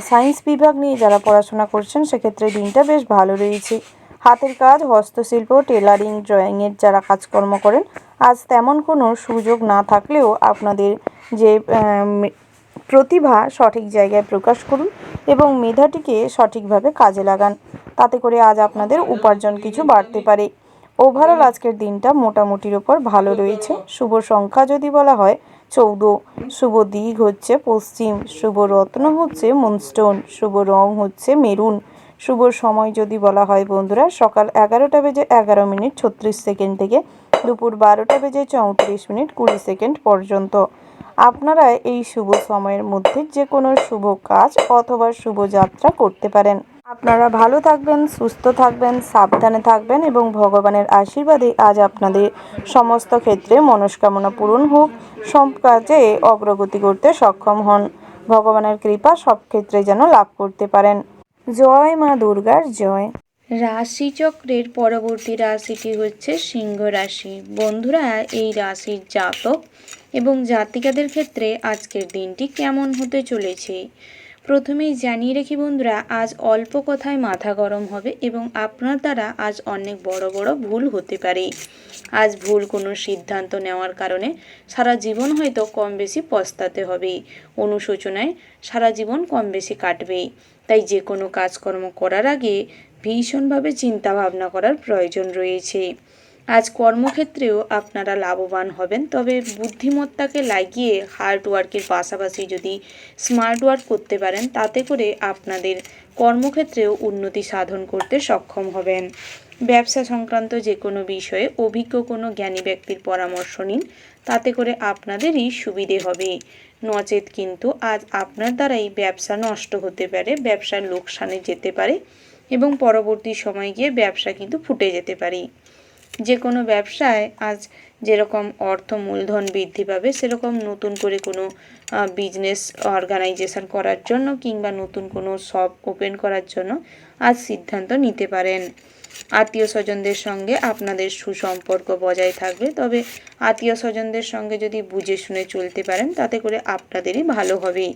সায়েন্স বিভাগ নিয়ে যারা পড়াশোনা করছেন, সেক্ষেত্রে দিনটা বেশ ভালো রয়েছে। হাতের কাজ, হস্তশিল্প, টেলারিং, ড্রয়িংয়ের যারা কাজকর্ম করেন, আজ তেমন কোনো সুযোগ না থাকলেও আপনাদের যে প্রতিভা সঠিক জায়গায় প্রকাশ করুন এবং মেধাটিকে সঠিকভাবে কাজে লাগান। তাতে করে আজ আপনাদের উপার্জন কিছু বাড়তে পারে। ওভারঅল আজকের দিনটা মোটামুটির ওপর ভালো রয়েছে। শুভ সংখ্যা যদি বলা হয় 14, শুভ দিক হচ্ছে পশ্চিম, শুভ রত্ন হচ্ছে মুনস্টোন, শুভ রং হচ্ছে মেরুন। শুভ সময় যদি বলা হয় বন্ধুরা, সকাল 11:11:36 থেকে দুপুর 12:34:20 পর্যন্ত। আপনারা এই শুভ সময়ের মধ্যে যে কোনো শুভ কাজ অথবা শুভযাত্রা করতে পারেন। আপনারা ভালো থাকবেন, সুস্থ থাকবেন, সাবধানে থাকবেন এবং ভগবানের আশীর্বাদে আজ আপনাদের সমস্ত ক্ষেত্রে মনস্কামনা পূরণ হোক, সব কাজে অগ্রগতি করতে সক্ষম হন। ভগবানের কৃপা সব ক্ষেত্রে যেন লাভ করতে পারেন। জয় মা দুর্গার জয়। রাশিচক্রের পরবর্তী রাশিটি হচ্ছে সিংহ রাশি। বন্ধুরা, এই রাশির জাতক এবং জাতিকাদের ক্ষেত্রে আজকের দিনটি কেমন হতে চলেছে। প্রথমেই জানিয়ে রাখি বন্ধুরা, আজ অল্প কথায় মাথা গরম হবে এবং আপনার দ্বারা আজ অনেক বড় বড় ভুল হতে পারে। আজ ভুল কোনো সিদ্ধান্ত নেওয়ার কারণে সারা জীবন হয়তো কম বেশি পস্তাতে হবে, অনুশোচনায় সারা জীবন কম বেশি কাটবে। তাই যে কোনো কাজকর্ম করার আগে ভীষণভাবে চিন্তা ভাবনা করার প্রয়োজন রয়েছে। আজ কর্মক্ষেত্রেও আপনারা লাভবান হবেন, তবে বুদ্ধিমত্তাকে লাগিয়ে হার্ড ওয়ার্কের পাশাপাশি যদি স্মার্ট ওয়ার্ক করতে পারেন, তাতে করে আপনাদের কর্মক্ষেত্রেও উন্নতি সাধন করতে সক্ষম হবেন। ব্যবসা সংক্রান্ত যে কোনো বিষয়ে অভিজ্ঞ কোনো জ্ঞানী ব্যক্তির পরামর্শ নিন, তাতে করে আপনাদেরই সুবিধে হবে। নচেত কিন্তু আজ আপনার দ্বারাই ব্যবসা নষ্ট হতে পারে, ব্যবসার লোকসানে যেতে পারে এবং পরবর্তী সময় গিয়ে ব্যবসা কিন্তু ফুটে যেতে পারে। যে কোনো ব্যবসায় আজ যেরকম অর্থ মূলধন বৃদ্ধি পাবে, সেরকম নতুন করে কোনো বিজনেস অর্গানাইজেশন করার জন্য কিংবা নতুন কোনো শপ ওপেন করার জন্য আজ সিদ্ধান্ত নিতে পারেন। আত্মীয় স্বজনদের সঙ্গে আপনাদের সুসম্পর্ক বজায় থাকবে, তবে আত্মীয় স্বজনদের সঙ্গে যদি বুঝে শুনে চলতে পারেন, তাতে করে আপনাদেরই ভালো হবে।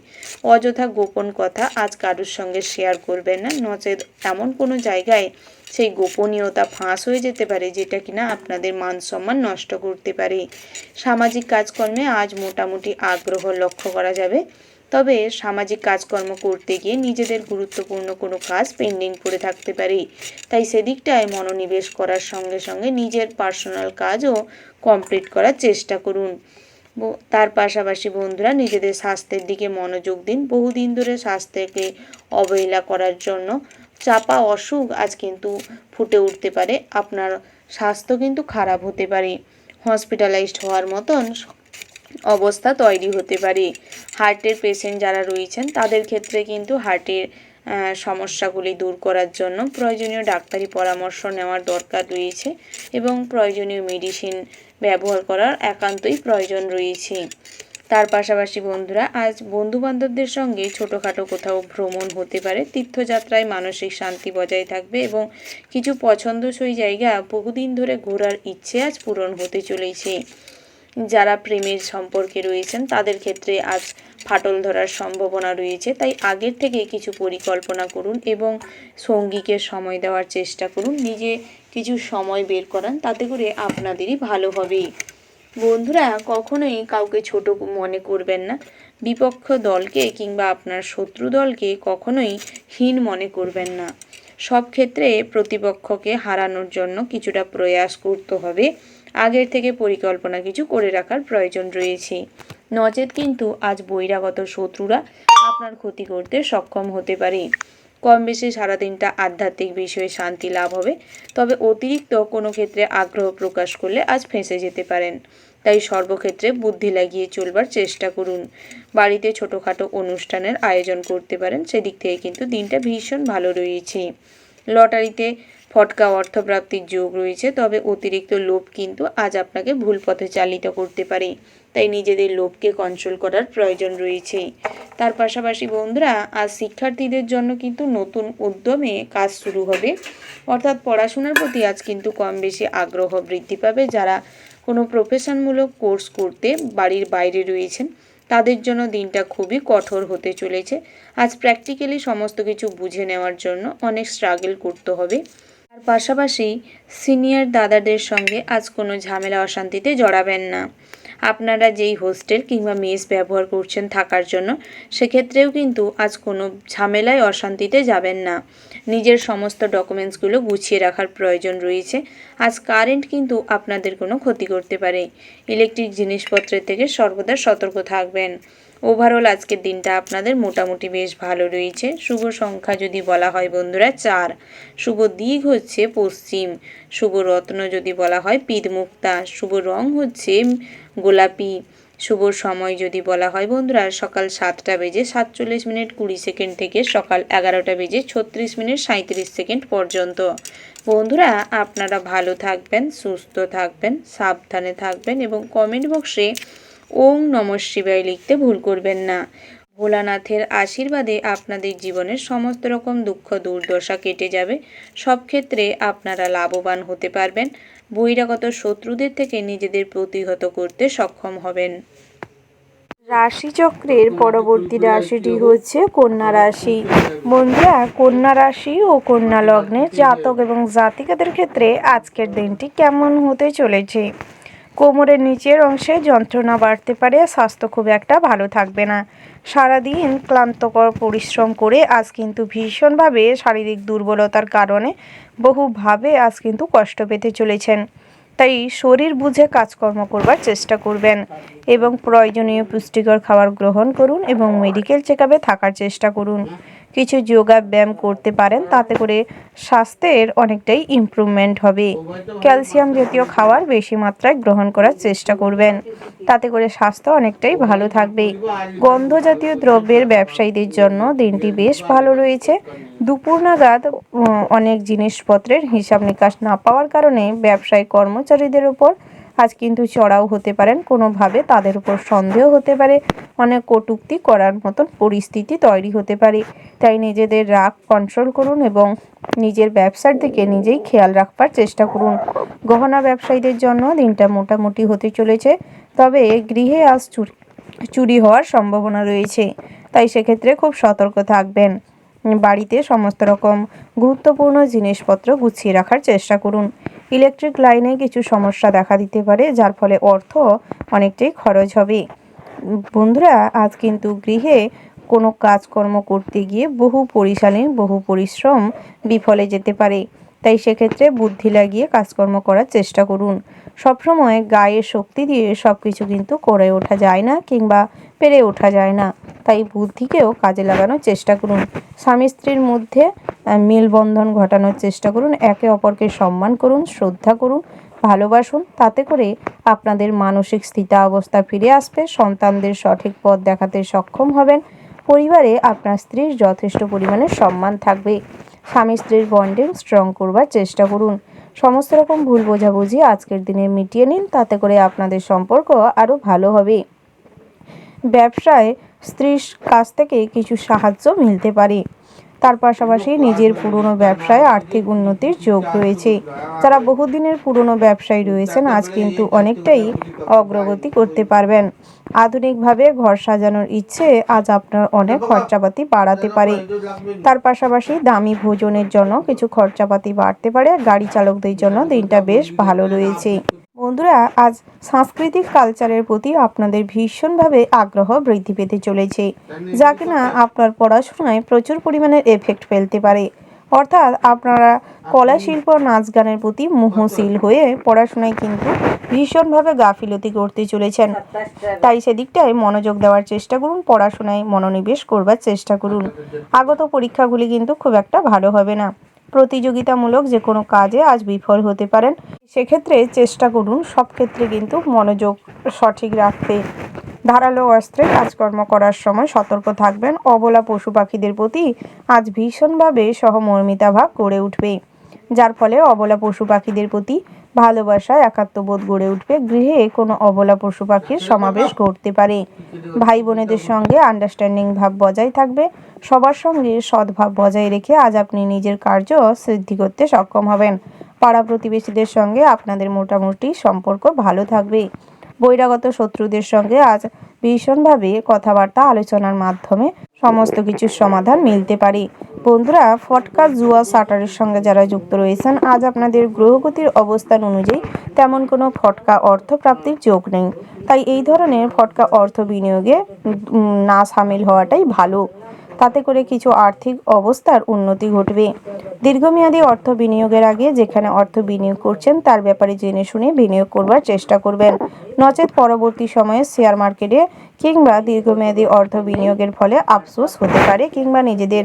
অযথা গোপন কথা আজ কারোর সঙ্গে শেয়ার করবেন না, নচেত এমন কোনো জায়গায় সেই গোপনীয়তা ফাঁস হয়ে যেতে পারে, যেটা কিনা আপনাদের মান সম্মান নষ্ট করতে পারে। সামাজিক কাজকর্মে আজ মোটামুটি আগ্রহ লক্ষ্য করা যাবে, তবে সামাজিক কাজকর্ম করতে গিয়ে নিজেদের গুরুত্বপূর্ণ কোনো কাজ পেন্ডিং পড়ে থাকতে পারে, তাই সেদিকটায় মনোনিবেশ করার সঙ্গে সঙ্গে নিজের পার্সোনাল কাজও কমপ্লিট করার চেষ্টা করুন। তার পাশাপাশি বন্ধুরা, নিজেদের স্বাস্থ্যের দিকে মনোযোগ দিন। বহুদিন ধরে স্বাস্থ্যকে অবহেলা করার জন্য চাপা অসুখ আজ কিন্তু ফুটে উঠতে পারে, আপনার স্বাস্থ্য কিন্তু খারাপ হতে পারে, হসপিটালাইজড হওয়ার মতন অবস্থা তৈরি হতে পারে। হার্টের পেশেন্ট যারা রয়েছেন তাদের ক্ষেত্রে কিন্তু হার্টের সমস্যাগুলি দূর করার জন্য প্রয়োজনীয় ডাক্তারি পরামর্শ নেওয়ার দরকার রয়েছে এবং প্রয়োজনীয় মেডিসিন ব্যবহার করার একান্তই প্রয়োজন রয়েছে। তার পাশাপাশি বন্ধুরা, আজ বন্ধুবান্ধবদের সঙ্গে ছোটোখাটো কোথাও ভ্রমণ হতে পারে। তীর্থযাত্রায় মানসিক শান্তি বজায় থাকবে এবং কিছু পছন্দসই জায়গা বহুদিন ধরে ঘোরার ইচ্ছে আজ পূরণ হতে চলেছে। যারা প্রেমের সম্পর্কে রয়েছেন তাদের ক্ষেত্রে আজ ফাটল ধরার সম্ভাবনা রয়েছে, তাই আগের থেকে কিছু পরিকল্পনা করুন এবং সঙ্গীকে সময় দেওয়ার চেষ্টা করুন। নিজে কিছু সময় বের করান, তাতে করে আপনাদেরই ভালো হবে। বন্ধুরা, কখনোই কাউকে ছোট মনে করবেন না। বিপক্ষ দলকে কিংবা আপনার শত্রু দলকে কখনোই হীন মনে করবেন না। সব ক্ষেত্রে প্রতিপক্ষকে হারানোর জন্য কিছুটা প্রয়াস করতে হবে। আগের থেকে পরিকল্পনা কিছু করে রাখার প্রয়োজন রয়েছে, নচেত কিন্তু আজ বহিরাগত শত্রুরা আপনার ক্ষতি করতে সক্ষম হতে পারে। কম বেশি সারাদিনটা আধ্যাত্মিক বিষয়ে শান্তি লাভ হবে, তবে অতিরিক্ত কোনো ক্ষেত্রে আগ্রহ প্রকাশ করলে আজ ফেঁসে যেতে পারেন। তাই সর্বক্ষেত্রে বুদ্ধি লাগিয়ে চলবার চেষ্টা করুন। বাড়িতে ছোটোখাটো অনুষ্ঠানের আয়োজন করতে পারেন, সেদিক থেকে কিন্তু দিনটা ভীষণ ভালো রয়েছে। লটারিতে ফটকা অর্থপ্রাপ্তির যোগ রয়েছে, তবে অতিরিক্ত লোভ কিন্তু আজ আপনাকে ভুল পথে চালিত করতে পারে, তাই নিজেদের লোভকে কন্ট্রোল করার প্রয়োজন রয়েছে। তার পাশাপাশি বন্ধুরা, আজ শিক্ষার্থীদের জন্য কিন্তু নতুন উদ্যমে কাজ শুরু হবে, অর্থাৎ পড়াশোনার প্রতি আজ কিন্তু কম বেশি আগ্রহ বৃদ্ধি পাবে। যারা কোনো প্রফেশনমূলক কোর্স করতে বাড়ির বাইরে রয়েছেন, তাদের জন্য দিনটা খুবই কঠোর হতে চলেছে। আজ প্র্যাকটিক্যালি সমস্ত কিছু বুঝে নেওয়ার জন্য অনেক স্ট্রাগল করতে হবে। তার পাশাপাশি সিনিয়র দাদাদের সঙ্গে আজ কোনো ঝামেলা অশান্তিতে জড়াবেন না। আপনারা যেই হোস্টেল কিংবা মেস ব্যবহার করছেন থাকার জন্য, সেক্ষেত্রেও কিন্তু আজ কোনো ঝামেলায় অশান্তিতে যাবেন না। নিজের সমস্ত ডকুমেন্টসগুলো গুছিয়ে রাখার প্রয়োজন রয়েছে। আজ কারেন্ট কিন্তু আপনাদের কোনো ক্ষতি করতে পারে। ইলেকট্রিক জিনিসপত্রের থেকে সর্বদা সতর্ক থাকবেন। ওভারঅল আজকের দিনটা আপনাদের মোটামুটি বেশ ভালো রয়েছে। শুভ সংখ্যা যদি বলা হয় বন্ধুরা 4, শুভ দিক হচ্ছে পশ্চিম, শুভ রত্ন যদি বলা হয় পিতমুক্তা, শুভ রং হচ্ছে গোলাপি, শুভ সময় যদি বলা হয় বন্ধুরা সকাল 7টা বেজে 47 মিনিট 20 সেকেন্ড থেকে সকাল 11টা বেজে 36 মিনিট 37 সেকেন্ড পর্যন্ত। বন্ধুরা, আপনারা ভালো থাকবেন, সুস্থ থাকবেন, সাবধানে থাকবেন এবং কমেন্ট বক্সে ওম নমঃ শিবায় লিখতে ভুল করবেন না। ভোলানাথের আশীর্বাদে আপনাদের জীবনের সমস্ত রকম দুঃখ দুর্দশা কেটে যাবে। সব ক্ষেত্রে আপনারা লাভবান হতে পারবেন। বহিরাগত শত্রুদের থেকে নিজেদের প্রতিহত করতে সক্ষম হবেন। রাশিচক্রের পরবর্তী রাশিটি হচ্ছে কন্যা রাশি। বন্ধুরা, কন্যা রাশি ও কন্যা লগ্নের জাতক এবং জাতিকাদের ক্ষেত্রে আজকের দিনটি কেমন হতে চলেছে? কোমরের নিচের অংশে যন্ত্রণা বাড়তে পারে, স্বাস্থ্য খুব একটা ভালো থাকবে না। সারাদিন ক্লান্তকর পরিশ্রম করে আজ কিন্তু ভীষণভাবে শারীরিক দুর্বলতার কারণে বহুভাবে আজ কিন্তু কষ্ট পেতে চলেছেন। তাই শরীর বুঝে কাজকর্ম করবার চেষ্টা করবেন এবং প্রয়োজনীয় পুষ্টিকর খাবার গ্রহণ করুন এবং মেডিকেল চেকআপে থাকার চেষ্টা করুন। কিছু যোগা ব্যায়াম করতে পারেন, তাতে করে স্বাস্থ্যের অনেকটাই ইমপ্রুভমেন্ট হবে। ক্যালসিয়াম জাতীয় খাবার বেশি মাত্রায় গ্রহণ করার চেষ্টা করবেন, তাতে করে স্বাস্থ্য অনেকটাই ভালো থাকবে। গন্ধ জাতীয় দ্রব্যের ব্যবসায়ীদের জন্য দিনটি বেশ ভালো রয়েছে। দুপুর নাগাদ অনেক জিনিসপত্রের হিসাব নিকাশ না পাওয়ার কারণে ব্যবসায়ী কর্মচারীদের উপর আজ কিন্তু চড়াও হতে পারেন, কোনোভাবে তাদের উপর সন্দেহ হতে পারে, অনেক কটূক্তি করার মতন পরিস্থিতি তৈরি হতে পারে। তাই নিজেদের রাগ কন্ট্রোল করুন এবং নিজের ব্যবসার দিকে নিজেই খেয়াল রাখবার চেষ্টা করুন। গহনা ব্যবসায়ীদের জন্য দিনটা মোটামুটি হতে চলেছে, তবে গৃহে আজ চুরি হওয়ার সম্ভাবনা রয়েছে, তাই সেক্ষেত্রে খুব সতর্ক থাকবেন। বাড়িতে সমস্ত রকম গুরুত্বপূর্ণ জিনিসপত্র গুছিয়ে রাখার চেষ্টা করুন। ইলেকট্রিক লাইনে কিছু সমস্যা দেখা দিতে পারে, যার ফলে অর্থ অনেকটাই খরচ হবে। বন্ধুরা, আজ কিন্তু গৃহে কোনো কাজকর্ম করতে গিয়ে বহু পরিশ্রম বিফলে যেতে পারে, তাই সেক্ষেত্রে বুদ্ধি লাগিয়ে কাজকর্ম করার চেষ্টা করুন। সবসময় গায়ে শক্তি দিয়ে সব কিছু কিন্তু করে ওঠা যায় না কিংবা পেরে ওঠা যায় না, তাই বুদ্ধিকেও কাজে লাগানোর চেষ্টা করুন। স্বামী স্ত্রীর মধ্যে মেলবন্ধন ঘটানোর চেষ্টা করুন, একে অপরকে সম্মান করুন, শ্রদ্ধা করুন, ভালোবাসুন, তাতে করে আপনাদের মানসিক স্থিতাবস্থা ফিরে আসবে, সন্তানদের সঠিক পথ দেখাতে সক্ষম হবেন, পরিবারে আপনার স্ত্রীর যথেষ্ট পরিমাণে সম্মান থাকবে। স্বামী স্ত্রীর বন্ডিং স্ট্রং করবার চেষ্টা করুন। সমস্ত রকম ভুল বোঝাবুঝি আজকের দিনে মিটিয়ে নিন, তাতে করে আপনাদের সম্পর্ক আরও ভালো হবে। ব্যবসায় স্ত্রীর কাছ থেকে কিছু সাহায্য মিলতে পারে। তার পাশাপাশি নিজের পুরনো ব্যবসায় আর্থিক উন্নতির যোগ রয়েছে। যারা বহুদিনের পুরনো ব্যবসায়ী রয়েছেন আজ কিন্তু অনেকটাই অগ্রগতি করতে পারবেন। আধুনিকভাবে ঘর সাজানোর ইচ্ছে আজ আপনার অনেক খরচাপাতি বাড়াতে পারে। তার পাশাপাশি দামি ভোজনের জন্য কিছু খরচাপাতি বাড়তে পারে। গাড়ি চালকদের জন্য দিনটা বেশ ভালো রয়েছে। বন্ধুরা, আজ সাংস্কৃতিক কালচারের প্রতি আপনাদের ভীষণভাবে আগ্রহ বৃদ্ধি পেতে চলেছে, যা কিনা আপনার পড়াশোনায় প্রচুর পরিমাণের এফেক্ট ফেলতে পারে। অর্থাৎ আপনারা কলা শিল্প নাচ গানের প্রতি মোহশীল হয়ে পড়াশোনায় কিন্তু ভীষণভাবে গাফিলতি করতে চলেছেন, তাই সেদিকটায় মনোযোগ দেওয়ার চেষ্টা করুন, পড়াশোনায় মনোনিবেশ করবার চেষ্টা করুন। আগত পরীক্ষাগুলি কিন্তু খুব একটা ভালো হবে না। প্রতিযোগিতামূলক যে কোনো কাজে আজ বিফল হতে পারেন, সেক্ষেত্রে চেষ্টা করুন সব ক্ষেত্রে কিন্তু মনোযোগ সঠিক রাখতে। ধারালো অস্ত্রে কাজকর্ম করার সময় সতর্ক থাকবেন। অবলা পশু পাখিদের প্রতি আজ ভীষণভাবে সহমর্মিতা ভাব গড়ে উঠবে, যার ফলে অবলা পশু পাখিদের প্রতি ভালোবাসা একাত্মবোধ গড়ে উঠবে। গৃহে কোনো অবলা পশু পাখির সমাবেশ ঘটতে পারে। ভাই বোনেদের সঙ্গে আন্ডারস্ট্যান্ডিং ভাব বজায় থাকবে। সবার সঙ্গে সদ্ভাব বজায় রেখে আজ আপনি নিজের কার্য সিদ্ধি করতে সক্ষম হবেন। পাড়া প্রতিবেশীদের সঙ্গে আপনাদের মোটামুটি সম্পর্ক ভালো থাকবে। বহিরাগত শত্রুদের সঙ্গে আজ ভীষণভাবে কথাবার্তা আলোচনার মাধ্যমে সমস্ত কিছুর সমাধান মিলতে পারে। বন্ধুরা, ফটকা জুয়া সাটারের সঙ্গে যারা যুক্ত রয়েছেন আজ আপনাদের গ্রহগতির অবস্থান অনুযায়ী তেমন কোনো ফটকা অর্থপ্রাপ্তির যোগ নেই, তাই এই ধরনের ফটকা অর্থ বিনিয়োগে না সামিল হওয়াটাই ভালো, তাতে করে কিছু আর্থিক অবস্থার উন্নতি ঘটবে। দীর্ঘমেয়াদী অর্থ বিনিয়োগের আগে যেখানে অর্থ বিনিয়োগ করছেন তার ব্যাপারে জেনে শুনে বিনিয়োগ করবার চেষ্টা করবেন, নচেত পরবর্তী সময়ে শেয়ার মার্কেটে কিংবা দীর্ঘমেয়াদী অর্থ বিনিয়োগের ফলে আফসোস হতে পারে কিংবা নিজেদের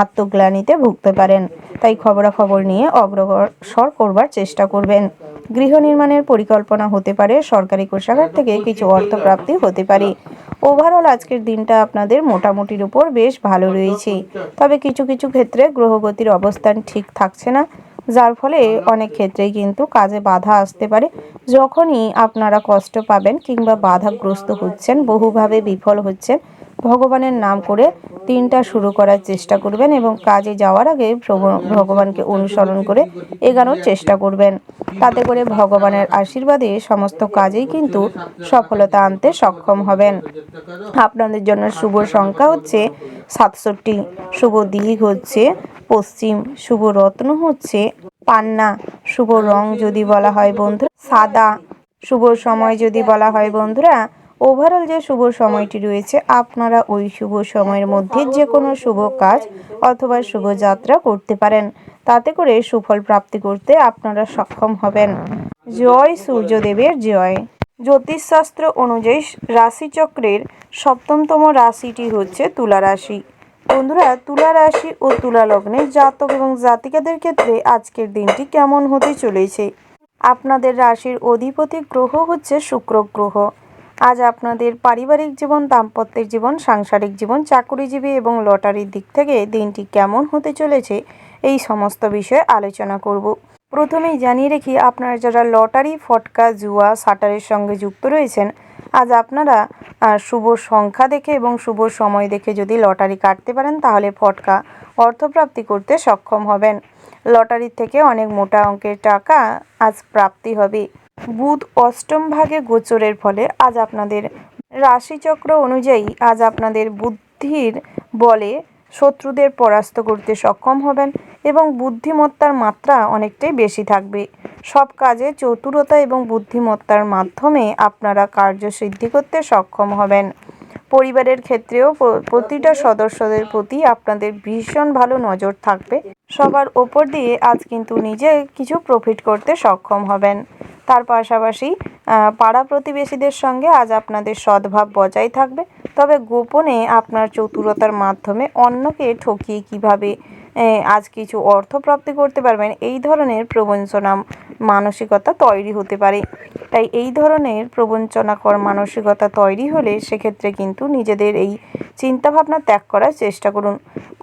আত্মগ্লানিতে ভুগতে পারেন। তাই খবরাখবর নিয়ে অগ্রসর করবার চেষ্টা করবেন। গৃহ নির্মাণের পরিকল্পনা হতে পারে, সরকারি কোষাগার থেকে কিছু অর্থ প্রাপ্তি হতে পারে। ওভারঅল আজকের দিনটা আপনাদের মোটামুটির উপর বেশ ভালো রয়েছে, তবে কিছু কিছু ক্ষেত্রে গ্রহগতির অবস্থান ঠিক থাকছে না। যার ফলে অনেক ক্ষেত্রেই কিন্তু কাজে বাধা আসতে পারে। যখনই আপনারা কষ্ট পাবেন কিংবা বাধাগ্রস্ত হচ্ছেন, বহুভাবে বিফল হচ্ছেন, ভগবানের নাম করে দিনটা শুরু করার চেষ্টা করবেন এবং কাজে যাওয়ার আগে ভগবানকে অনুসরণ করে এগোনোর চেষ্টা করবেন। তাতে করে ভগবানের আশীর্বাদে সমস্ত কাজেই কিন্তু সফলতা আনতে সক্ষম হবেন। আপনাদের জন্য শুভ সংখ্যা হচ্ছে 67, শুভ দিক হচ্ছে পশ্চিম, শুভ রত্ন হচ্ছে পান্না, শুভ রং যদি বলা হয় বন্ধুরা সাদা, শুভ সময় যদি বলা হয় বন্ধুরা, ওভারঅল যে শুভ সময়টি রয়েছে আপনারা ওই শুভ সময়ের মধ্যে যে কোনো শুভ কাজ অথবা শুভ যাত্রা করতে পারেন। তাতে করে সুফল প্রাপ্তি করতে আপনারা সক্ষম হবেন। জয় সূর্যদেবের জয়। জ্যোতিষশাস্ত্র অনুযায়ী রাশিচক্রের 7তম রাশিটি হচ্ছে তুলা রাশি। বন্ধুরা, তুলা রাশি ও তুলা লগ্নের জাতক এবং জাতিকাদের ক্ষেত্রে আজকের দিনটি কেমন হতে চলেছে? আপনাদের রাশির অধিপতি গ্রহ হচ্ছে শুক্র গ্রহ। আজ আপনাদের পারিবারিক জীবন, দাম্পত্যের জীবন, সাংসারিক জীবন, চাকুরিজীবী এবং লটারির দিক থেকে দিনটি কেমন হতে চলেছে এই সমস্ত বিষয়ে আলোচনা করব। প্রথমেই জানিয়ে রেখি, আপনারা যারা লটারি, ফটকা, জুয়া, শাটারের সঙ্গে যুক্ত রয়েছেন, আজ আপনারা শুভ সংখ্যা দেখে এবং শুভ সময় দেখে যদি লটারি কাটতে পারেন তাহলে ফটকা অর্থপ্রাপ্তি করতে সক্ষম হবেন। লটারির থেকে অনেক মোটা অঙ্কের টাকা আজ প্রাপ্তি হবে। বুধ অষ্টম ভাগে গোচরের ফলে আজ আপনাদের রাশিচক্র অনুযায়ী আজ আপনাদের বুদ্ধির বলে শত্রুদের পরাস্ত করতে সক্ষম হবেন এবং বুদ্ধিমত্তার মাত্রা অনেকটাই বেশি থাকবে। সব কাজে চতুরতা এবং বুদ্ধিমত্তার মাধ্যমে আপনারা কার্যসিদ্ধি করতে সক্ষম হবেন। পরিবারের ক্ষেত্রেও প্রতিটা সদস্যদের প্রতি আপনাদের ভীষণ ভালো নজর থাকবে। সবার ওপর দিয়ে আজ কিন্তু নিজে কিছু প্রফিট করতে সক্ষম হবেন। তার পাশাপাশি পাড়া প্রতিবেশীদের সঙ্গে আজ আপনাদের সদ্ভাব বজায় থাকবে। তবে গোপনে আপনার চতুরতার মাধ্যমে অন্যকে ঠকিয়ে কিভাবে আজ কিছু অর্থ প্রাপ্তি করতে পারবেন, এই ধরনের প্রবঞ্চনা মানসিকতা তৈরি হতে পারে। তাই এই ধরনের প্রবঞ্চনাকর মানসিকতা তৈরি হলে সেক্ষেত্রে কিন্তু নিজেদের এই চিন্তাভাবনা ত্যাগ করার চেষ্টা করুন।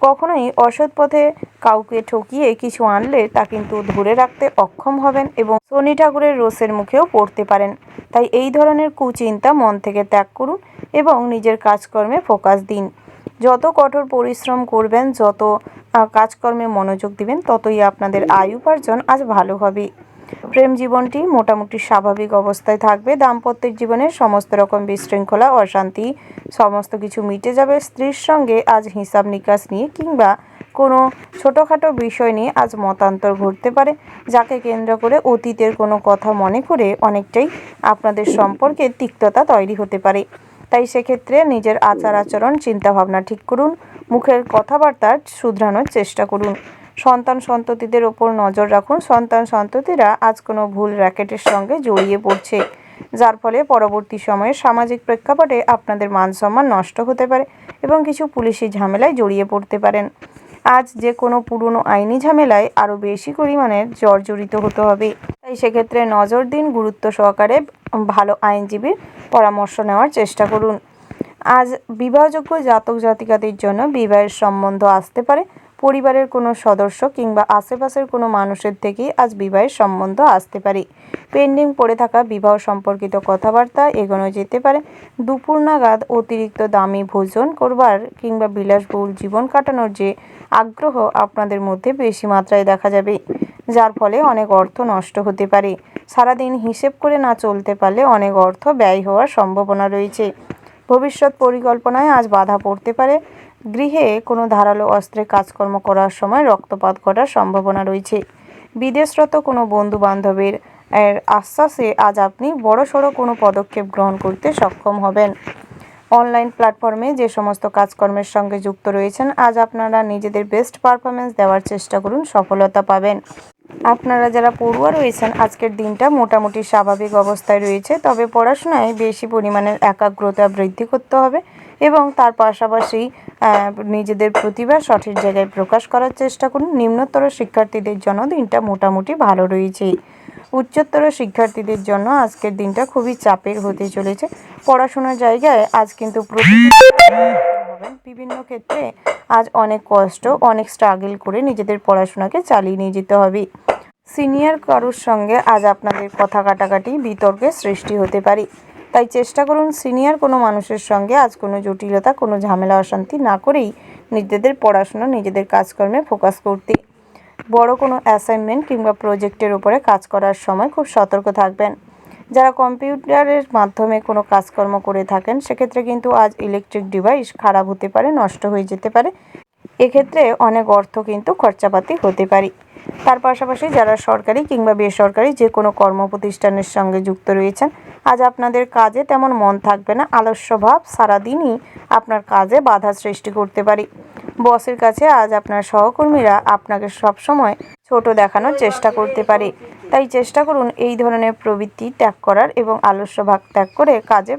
কখনোই অসৎ পথে কাউকে ঠকিয়ে কিছু আনলে তা কিন্তু ধরে রাখতে অক্ষম হবেন এবং শনি ঠাকুরের রোষের মুখেও পড়তে পারেন। তাই এই ধরনের কুচিন্তা মন থেকে ত্যাগ করুন এবং নিজের কাজকর্মে ফোকাস দিন। যত কঠোর পরিশ্রম করবেন, যত কাজকর্মে মনোযোগ দিবেন, ততই আপনাদের আয় উপার্জন আজ ভালো হবে। প্রেম জীবনটি মোটামুটি স্বাভাবিক অবস্থায় থাকবে। দাম্পত্যিক জীবনে সমস্ত রকম বিশৃঙ্খলা, অশান্তি সমস্ত কিছু মিটে যাবে। স্ত্রীর সঙ্গে আজ হিসাব নিকাশ নিয়ে কিংবা কোনো ছোটোখাটো বিষয় নিয়ে আজ মতান্তর ঘটতে পারে, যাকে কেন্দ্র করে অতীতের কোনো কথা মনে করে অনেকটাই আপনাদের সম্পর্কে তিক্ততা তৈরি হতে পারে। তাই সেক্ষেত্রে নিজের আচার আচরণ, চিন্তাভাবনা ঠিক করুন, মুখের কথাবার্তা শুধরানোর চেষ্টা করুন। সন্তান সন্ততিদের ওপর নজর রাখুন। সন্তান সন্ততিরা আজ কোনো ভুল র্যাকেটের সঙ্গে জড়িয়ে পড়ছে, যার ফলে পরবর্তী সময়ে সামাজিক প্রেক্ষাপটে আপনাদের মান সম্মান নষ্ট হতে পারে এবং কিছু পুলিশি ঝামেলায় জড়িয়ে পড়তে পারেন। আজ যে কোনো পুরনো আইনি ঝামেলায় আরও বেশি পরিমাণে জর্জরিত হতে হবে। তাই সেক্ষেত্রে নজর দিন, গুরুত্ব সহকারে ভালো আইনজীবীর পরামর্শ নেওয়ার চেষ্টা করুন। আজ বিবাহযোগ্য জাতক জাতিকাদের জন্য বিবাহের সম্বন্ধ আসতে পারে। পরিবারের কোনো সদস্য কিংবা আশেপাশের কোনো মানুষের থেকেই আজ বিবাহের সম্বন্ধ আসতে পারে। পেন্ডিং পড়ে থাকা বিবাহ সম্পর্কিত কথাবার্তা এগোনো যেতে পারে। দুপুর নাগাদ অতিরিক্ত দামি ভোজন করবার কিংবা বিলাসবহুল জীবন কাটানোর যে আগ্রহ আপনাদের মধ্যে বেশি মাত্রায় দেখা যাবে, যার ফলে অনেক অর্থ নষ্ট হতে পারে। সারাদিন হিসেব করে না চলতে পারলে অনেক অর্থ ব্যয় হওয়ার সম্ভাবনা রয়েছে। ভবিষ্যৎ পরিকল্পনায় আজ বাধা পড়তে পারে। গৃহে কোনো ধারালো অস্ত্রে কাজকর্ম করার সময় রক্তপাত ঘটার সম্ভাবনা রয়েছে। বিদেশরত কোনো বন্ধু বান্ধবের আশ্বাসে আজ আপনি বড়সড় কোনো পদক্ষেপ গ্রহণ করতে সক্ষম হবেন। অনলাইন প্ল্যাটফর্মে যে সমস্ত কাজকর্মের সঙ্গে যুক্ত রয়েছেন, আজ আপনারা নিজেদের বেস্ট পারফরমেন্স দেওয়ার চেষ্টা করুন, সফলতা পাবেন। আপনারা যারা পড়ুয়া রয়েছেন, আজকের দিনটা মোটামুটি স্বাভাবিক অবস্থায় রয়েছে। তবে পড়াশোনায় বেশি পরিমাণের একাগ্রতা বৃদ্ধি করতে হবে এবং তার পাশাপাশি নিজেদের প্রতিভা সঠিক জায়গায় প্রকাশ করার চেষ্টা করুন। নিম্নতর শিক্ষার্থীদের জন্য দিনটা মোটামুটি ভালো রয়েছে। উচ্চতর শিক্ষার্থীদের জন্য আজকের দিনটা খুবই চাপের হতে চলেছে। পড়াশোনার জায়গায় আজ কিন্তু বিভিন্ন ক্ষেত্রে আজ অনেক কষ্ট, অনেক স্ট্রাগল করে নিজেদের পড়াশোনাকে চালিয়ে নিয়ে যেতে হবে। সিনিয়র কারোর সঙ্গে আজ আপনাদের কথা কাটাকাটি বিতর্কের সৃষ্টি হতে পারে, তাই চেষ্টা করুন সিনিয়র কোনো মানুষের সঙ্গে আজ কোনো জটিলতা, কোনো ঝামেলা অশান্তি না করেই নিজেদের পড়াশোনা, নিজেদের কাজকর্মে ফোকাস করতে। বড় কোনো অ্যাসাইনমেন্ট কিংবা প্রজেক্টের উপরে কাজ করার সময় খুব সতর্ক থাকবেন। যারা কম্পিউটারের মাধ্যমে কোনো কাজকর্ম করে থাকেন সেক্ষেত্রে কিন্তু আজ ইলেকট্রিক ডিভাইস খারাপ হতে পারে, নষ্ট হয়ে যেতে পারে। এক্ষেত্রে অনেক অর্থ কিন্তু খরচাপাতি হতে পারে। তার পাশাপাশি যারা সরকারি কিংবা বেসরকারি যে কোনো কর্মপ্রতিষ্ঠানের সঙ্গে যুক্ত রয়েছেন, আজ আপনাদের কাজে তেমন মন থাকবে না। আলস্য ভাব সারাদিনই আপনার কাজে বাধা সৃষ্টি করতে পারে। বসের কাছে আজ আপনার সহকর্মীরা আপনাকে সবসময় ছোট দেখানোর চেষ্টা করতে পারে, তাই চেষ্টা করুন এই ধরনের প্রবৃত্তি ত্যাগ করার এবং আলস্য ভাব ত্যাগ করে কাজে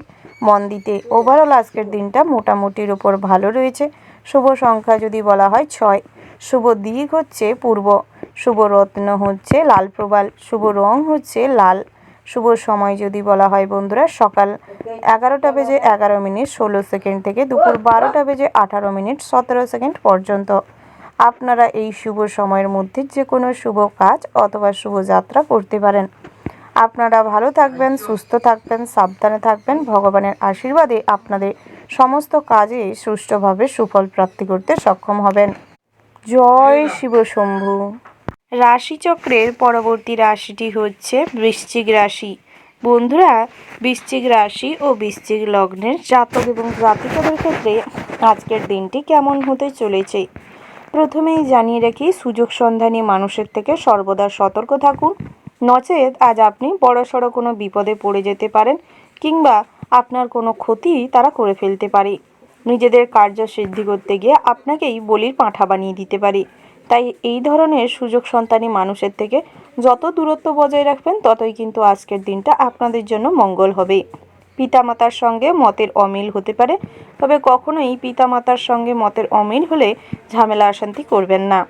মন দিতে। ওভারঅল আজকের দিনটা মোটামুটির উপর ভালো রয়েছে। শুভ সংখ্যা যদি বলা হয় 6, শুভ দিক হচ্ছে পূর্ব, শুভ রত্ন হচ্ছে লাল প্রবাল, শুভ রং হচ্ছে লাল। শুভ সময় যদি বলা হয় বন্ধুরা সকাল 11টা বেজে 11 মিনিট 16 সেকেন্ড থেকে দুপুর 12টা বেজে 18 মিনিট 17 সেকেন্ড পর্যন্ত। আপনারা এই শুভ সময়ের মধ্যে যে কোনো শুভ কাজ অথবা শুভ যাত্রা করতে পারেন। আপনারা ভালো থাকবেন, সুস্থ থাকবেন, সাবধানে থাকবেন। ভগবানের আশীর্বাদে আপনাদের সমস্ত কাজে সুষ্ঠুভাবে সুফল প্রাপ্তি করতে সক্ষম হবেন। জয় শিব শম্ভু। রাশিচক্রের পরবর্তী রাশিটি হচ্ছে বৃশ্চিক রাশি। বন্ধুরা, বৃশ্চিক রাশি ও বৃশ্চিক লগ্নের জাতক এবং জাতিকাদের ক্ষেত্রে আজকের দিনটি কেমন হতে চলেছে প্রথমেই জানিয়ে রাখি, সুযোগ সন্ধানী মানুষের থেকে সর্বদা সতর্ক থাকুন, নচেত আজ আপনি বড়সড় কোনো বিপদে পড়ে যেতে পারেন কিংবা আপনার কোনো ক্ষতি তারা করে ফেলতে পারে। নিজেদের কার্য সিদ্ধি করতে গিয়ে আপনাকেই বলির পাঁঠা বানিয়ে দিতে পারে। তাই এই ধরনের সুযোগ সন্তানী মানুষের থেকে যত দূরত্ব বজায় রাখবেন ততই কিন্তু আজকের দিনটা আপনাদের জন্য মঙ্গল হবে। পিতামাতার সঙ্গে মতের অমিল হতে পারে, তবে কখনোই পিতামাতার সঙ্গে মতের অমিল হলে ঝামেলা অশান্তি করবেন না।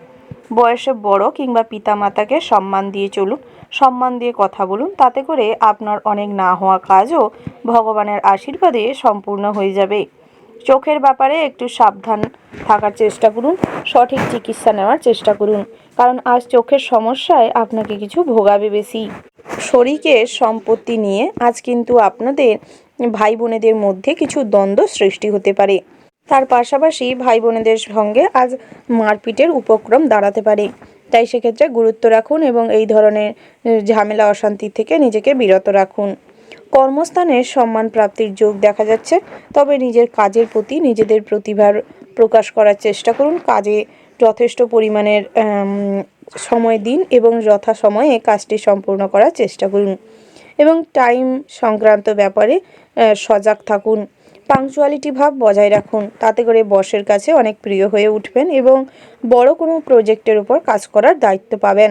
বয়সে বড় কিংবা পিতামাতাকে সম্মান দিয়ে চলুন, সম্মান দিয়ে কথা বলুন, তাতে করে আপনার অনেক না হওয়া কাজও ভগবানের আশীর্বাদে সম্পূর্ণ হয়ে যাবে। চোখের ব্যাপারে একটু সাবধান থাকার চেষ্টা করুন, সঠিক চিকিৎসা নেওয়ার চেষ্টা করুন, কারণ আজ চোখের সমস্যায় আপনাকে কিছু ভোগাবে বেশি। শরীরের সম্পত্তি নিয়ে আজ কিন্তু আপনাদের ভাই বোনেদের মধ্যে কিছু দ্বন্দ্ব সৃষ্টি হতে পারে। তার পাশাপাশি ভাই বোনেদের সঙ্গে আজ মারপিটের উপক্রম দাঁড়াতে পারে, তাই সেক্ষেত্রে গুরুত্ব রাখুন এবং এই ধরনের ঝামেলা অশান্তি থেকে নিজেকে বিরত রাখুন। কর্মস্থানে সম্মান প্রাপ্তির যোগ দেখা যাচ্ছে, তবে নিজের কাজের প্রতি নিজেদের প্রতিভার প্রকাশ করার চেষ্টা করুন। কাজে যথেষ্ট পরিমাণের সময় দিন এবং যথাসময়ে কাজটি সম্পূর্ণ করার চেষ্টা করুন এবং টাইম সংক্রান্ত ব্যাপারে সজাগ থাকুন। পাংচুয়ালিটি ভাব বজায় রাখুন, তাতে করে বসের কাছে অনেক প্রিয় হয়ে উঠবেন এবং বড় কোনো প্রজেক্টের উপর কাজ করার দায়িত্ব পাবেন।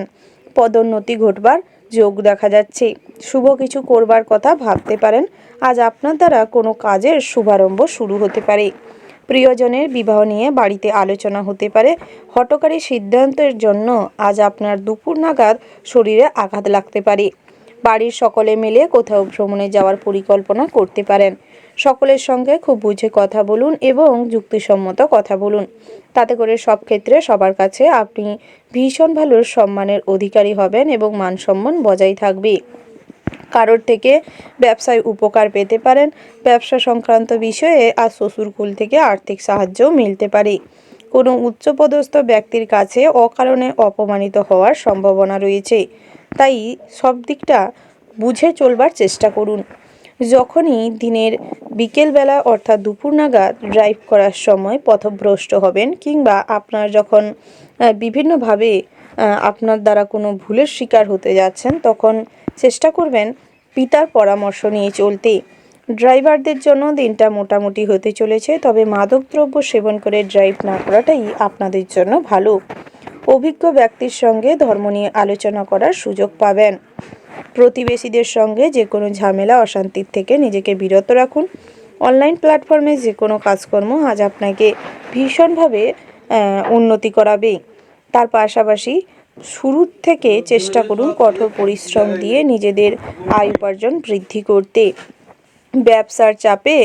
পদোন্নতি ঘটবার যোগ দেখা যাচ্ছে। শুভ কিছু করবার কথা ভাবতে পারেন। আজ আপনার দ্বারা কোনো কাজের শুভারম্ভ শুরু হতে পারে। প্রিয়জনের বিবাহ নিয়ে বাড়িতে আলোচনা হতে পারে। হঠকারী সিদ্ধান্তের জন্য আজ আপনার দুপুর নাগাদ শরীরে আঘাত লাগতে পারে। বাড়ির সকলে মিলে কোথাও ভ্রমণে যাওয়ার পরিকল্পনা করতে পারেন। সকলের সঙ্গে খুব বুঝে কথা বলুন এবং যুক্তিসম্মত কথা বলুন, তাতে করে সব ক্ষেত্রে সবার কাছে আপনি ভীষণ ভালো সম্মানের অধিকারী হবেন এবং মান সম্মান বজায় থাকবে। কারোর থেকে ব্যবসায় উপকার পেতে পারেন। ব্যবসা সংক্রান্ত বিষয়ে আজ শ্বশুরকুল থেকে আর্থিক সাহায্যও মিলতে পারে। কোনো উচ্চপদস্থ ব্যক্তির কাছে অকারণে অপমানিত হওয়ার সম্ভাবনা রয়েছে, তাই সব দিকটা বুঝে চলবার চেষ্টা করুন। যখনই দিনের বিকেলবেলা অর্থাৎ দুপুর নাগাদ ড্রাইভ করার সময় পথভ্রষ্ট হবেন কিংবা আপনার যখন বিভিন্নভাবে আপনার দ্বারা কোনো ভুলের শিকার হতে যাচ্ছেন, তখন চেষ্টা করবেন পিতার পরামর্শ নিয়ে চলতে। ড্রাইভারদের জন্য দিনটা মোটামুটি হতে চলেছে, তবে মাদকদ্রব্য সেবন করে ড্রাইভ না করাটাই আপনাদের জন্য ভালো। অভিজ্ঞ ব্যক্তির সঙ্গে ধর্ম নিয়ে আলোচনা করার সুযোগ পাবেন। প্রতিবেশীদের সঙ্গে যে কোনো ঝামেলা অশান্তির থেকে নিজেকে বিরত রাখুন। অনলাইন প্ল্যাটফর্মে যে কোনো কাজকর্ম আজ আপনাকে ভীষণভাবে উন্নতি করাবে। তার পাশাপাশি শুরু থেকে চেষ্টা করুন কঠোর পরিশ্রম দিয়ে নিজেদের আয় উপার্জন বৃদ্ধি করতে। ব্যবসার চাপে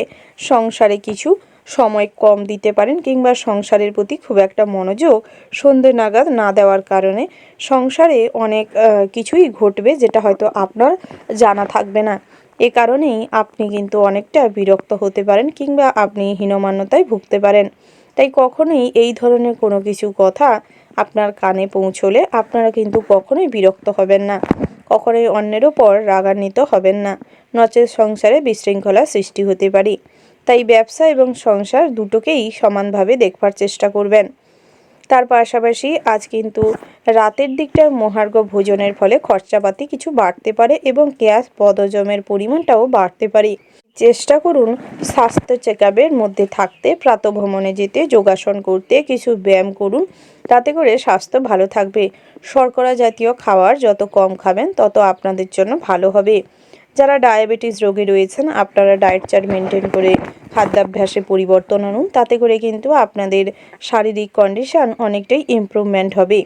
সংসারে কিছু সময় কম দিতে পারেন কিংবা সংসারের প্রতি খুব একটা মনোযোগ সন্ধে নাগাদ না দেওয়ার কারণে সংসারে অনেক কিছুই ঘটবে, যেটা হয়তো আপনার জানা থাকবে না। এ কারণেই আপনি কিন্তু অনেকটা বিরক্ত হতে পারেন কিংবা আপনি হীনমান্যতায় ভুগতে পারেন। তাই কখনোই এই ধরনের কোনো কিছু কথা আপনার কানে পৌঁছলে আপনারা কিন্তু কখনোই বিরক্ত হবেন না, কখনোই অন্যের ওপর রাগান্বিত হবেন না, নচেৎ সংসারে বিশৃঙ্খলা সৃষ্টি হতে পারে। তাই ব্যবসা এবং সংসার দুটোকেই সমানভাবে দেখবার চেষ্টা করবেন। তার পাশাপাশি আজ কিন্তু রাতের দিকটার মহার্ঘ ভোজনের ফলে খরচাপাতি কিছু বাড়তে পারে এবং গ্যাস বদহজমের পরিমাণটাও বাড়তে পারে। চেষ্টা করুন স্বাস্থ্য চেকআপের মধ্যে থাকতে, প্রাতঃভ্রমণে যেতে, যোগাসন করতে, কিছু ব্যায়াম করুন, তাতে করে স্বাস্থ্য ভালো থাকবে। শর্করা জাতীয় খাবার যত কম খাবেন তত আপনাদের জন্য ভালো হবে। যারা ডায়াবেটিস রোগী রয়েছেন আপনারা ডায়েট চার্ট মেনটেন করে খাদ্যাভ্যাসে পরিবর্তন আনুন, তাতে করে কিন্তু আপনাদের শারীরিক কন্ডিশন অনেকটাই ইমপ্রুভমেন্ট হবে।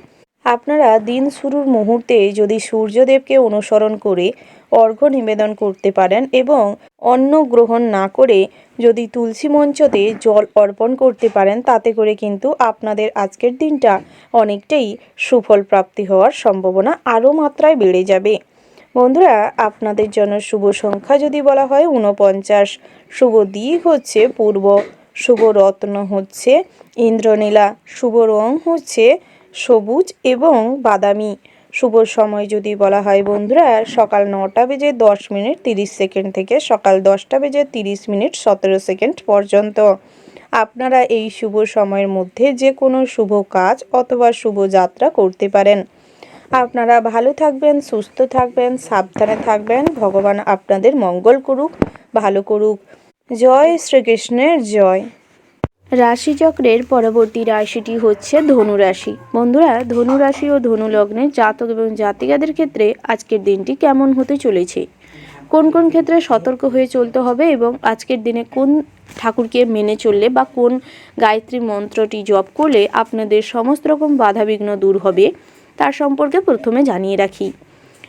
আপনারা দিন শুরুর মুহূর্তে যদি সূর্যদেবকে অনুসরণ করে অর্ঘ্য নিবেদন করতে পারেন এবং অন্ন গ্রহণ না করে যদি তুলসী মঞ্চতে জল অর্পণ করতে পারেন, তাতে করে কিন্তু আপনাদের আজকের দিনটা অনেকটাই সুফল প্রাপ্তি হওয়ার সম্ভাবনা আরও মাত্রায় বেড়ে যাবে। বন্ধুরা, আপনাদের জন্য শুভ সংখ্যা যদি বলা হয় 49, শুভ দিক হচ্ছে পূর্ব, শুভ রত্ন হচ্ছে ইন্দ্রনীলা, শুভ রং হচ্ছে সবুজ এবং বাদামি। শুভ সময় যদি বলা হয় বন্ধুরা সকাল 9টা বেজে 10 মিনিট 30 সেকেন্ড থেকে সকাল 10টা বেজে 30 মিনিট 17 সেকেন্ড পর্যন্ত। আপনারা এই শুভ সময়ের মধ্যে যে কোনো শুভ কাজ অথবা শুভ যাত্রা করতে পারেন। আপনারা ভালো থাকবেন, সুস্থ থাকবেন, সাবধানে থাকবেন। ভগবান আপনাদের মঙ্গল করুক, ভালো করুক। জয় শ্রীকৃষ্ণের জয়। রাশিচক্রের পরবর্তী রাশিটি হচ্ছে ধনুরাশি। বন্ধুরা, ধনুরাশি ও ধনু লগ্নের জাতক এবং জাতিকাদের ক্ষেত্রে আজকের দিনটি কেমন হতে চলেছে, কোন কোন ক্ষেত্রে সতর্ক হয়ে চলতে হবে এবং আজকের দিনে কোন ঠাকুরকে মেনে চললে বা কোন গায়ত্রী মন্ত্রটি জপ করলে আপনাদের সমস্ত রকম বাধাবিঘ্ন দূর হবে, তার সম্পর্কে প্রথমে জানিয়ে রাখি।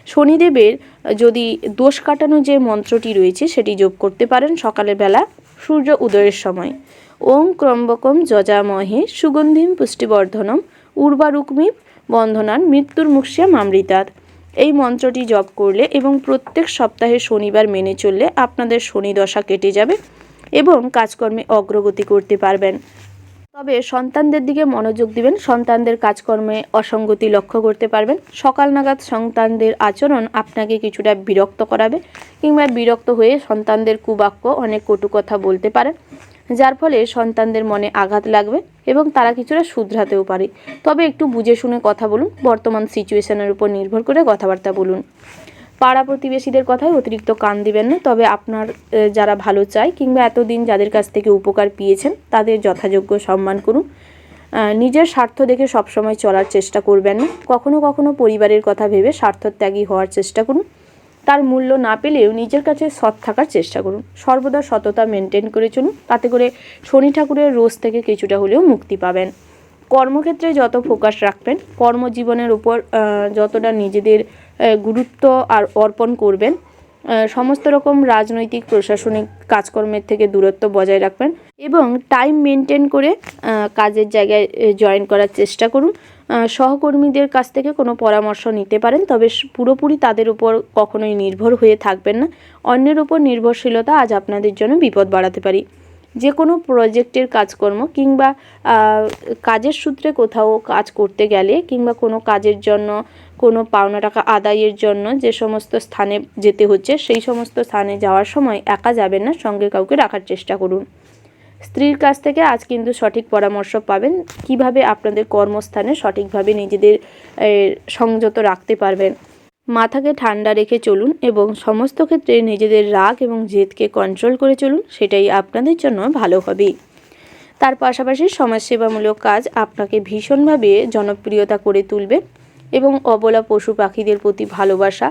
শনিদেবের যদি দোষ কাটানো যে মন্ত্রটি রয়েছে সেটি জপ করতে পারেন সকালের বেলা সূর্য উদয়ের সময়। ওং ত্র্যম্বকম যজামহে সুগন্ধিম পুষ্টিবর্ধনম উর্বারুকমিব বন্ধনান মৃত্যুর মুক্ষ্যা মামৃতাৎ। এই মন্ত্রটি জপ করলে এবং প্রত্যেক সপ্তাহে শনিবার মেনে চললে আপনাদের শনি দশা কেটে যাবে এবং কাজকর্মে অগ্রগতি করতে পারবেন। তবে সন্তানদের দিকে মনোযোগ দিবেন, সন্তানদের কাজকর্মে অসঙ্গতি লক্ষ্য করতে পারবেন। সকাল নাগাদ সন্তানদের আচরণ আপনাকে কিছুটা বিরক্ত করাবে কিংবা বিরক্ত হয়ে সন্তানদের কুবাক্য অনেক কটু কথা বলতে পারেন, যার ফলে সন্তানদের মনে আঘাত লাগবে এবং তারা কিছুটা শুধরাতেও পারে। তবে একটু বুঝে শুনে কথা বলুন, বর্তমান সিচুয়েশনের উপর নির্ভর করে কথাবার্তা বলুন। পাড়া প্রতিবেশীদের কথায় অতিরিক্ত কান দিবেন না, তবে আপনার যারা ভালো চায় কিংবা এতদিন যাদের কাছ থেকে উপকার পেয়েছেন তাদের যথাযোগ্য সম্মান করুন। নিজের স্বার্থ দেখে সবসময় চলার চেষ্টা করবেন না, কখনো কখনো পরিবারের কথা ভেবে স্বার্থত্যাগী হওয়ার চেষ্টা করুন। তার মূল্য না পেলেও নিজের কাছে সৎ থাকার চেষ্টা করুন, সর্বদা সততা মেনটেন করে চলুন, তাতে করে শনি ঠাকুরের রোজ থেকে কিছুটা হলেও মুক্তি পাবেন। কর্মক্ষেত্রে যত ফোকাস রাখবেন, কর্মজীবনের উপর যতটা নিজেদের গুরুত্ব আর অর্পণ করবেন, সমস্ত রকম রাজনৈতিক প্রশাসনিক কাজকর্মের থেকে দূরত্ব বজায় রাখবেন এবং টাইম মেনটেন করে কাজের জায়গায় জয়েন করার চেষ্টা করুন। সহকর্মীদের কাছ থেকে কোনো পরামর্শ নিতে পারেন, তবে পুরোপুরি তাদের উপর কখনোই নির্ভর হয়ে থাকবেন না। অন্যের উপর নির্ভরশীলতা আজ আপনাদের জন্য বিপদ বাড়াতে পারে। যে কোনো প্রজেক্টের কাজকর্ম কিংবা কাজের সূত্রে কোথাও কাজ করতে গেলে কিংবা কোনো কাজের জন্য কোনো পাওনা টাকা আদায়ের জন্য যে সমস্ত স্থানে যেতে হচ্ছে সেই সমস্ত স্থানে যাওয়ার সময় একা যাবেন না, সঙ্গে কাউকে রাখার চেষ্টা করুন। স্ত্রীর কাছ থেকে আজ কিন্তু সঠিক পরামর্শ পাবেন কিভাবে আপনাদের কর্মস্থানে সঠিকভাবে নিজেদের সংযত রাখতে পারবেন। মাথাকে ঠান্ডা রেখে চলুন এবং সমস্ত ক্ষেত্রে নিজেদের রাগ এবং জেদকে কন্ট্রোল করে চলুন, সেটাই আপনাদের জন্য ভালো হবে। তার পাশাপাশি সমাজসেবামূলক কাজ আপনাকে ভীষণভাবে জনপ্রিয়তা করে তুলবে এবং অবলা পশু পাখিদের প্রতি ভালোবাসা,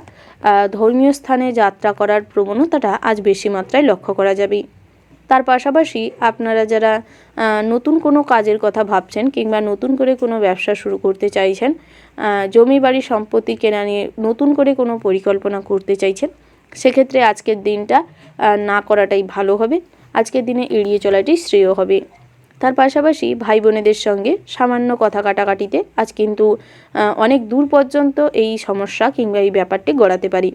ধর্মীয় স্থানে যাত্রা করার প্রবণতাটা আজ বেশি মাত্রায় লক্ষ্য করা যাবে। তার পাশাপাশি আপনারা যারা নতুন কোনো কাজের কথা ভাবছেন কিংবা নতুন করে কোনো ব্যবসা শুরু করতে চাইছেন, জমি বাড়ি সম্পত্তি কেনা নিয়ে নতুন করে কোনো পরিকল্পনা করতে চাইছেন, সেক্ষেত্রে আজকের দিনটা না করাটাই ভালো হবে। আজকের দিনে এড়িয়ে চলাটি শ্রেয় হবে। তার পাশাপাশি ভাই বোনেদের সঙ্গে সামান্য কথা কাটাকাটিতে আজ কিন্তু অনেক দূর পর্যন্ত এই সমস্যা কিংবা এই ব্যাপারটি গড়াতে পারি।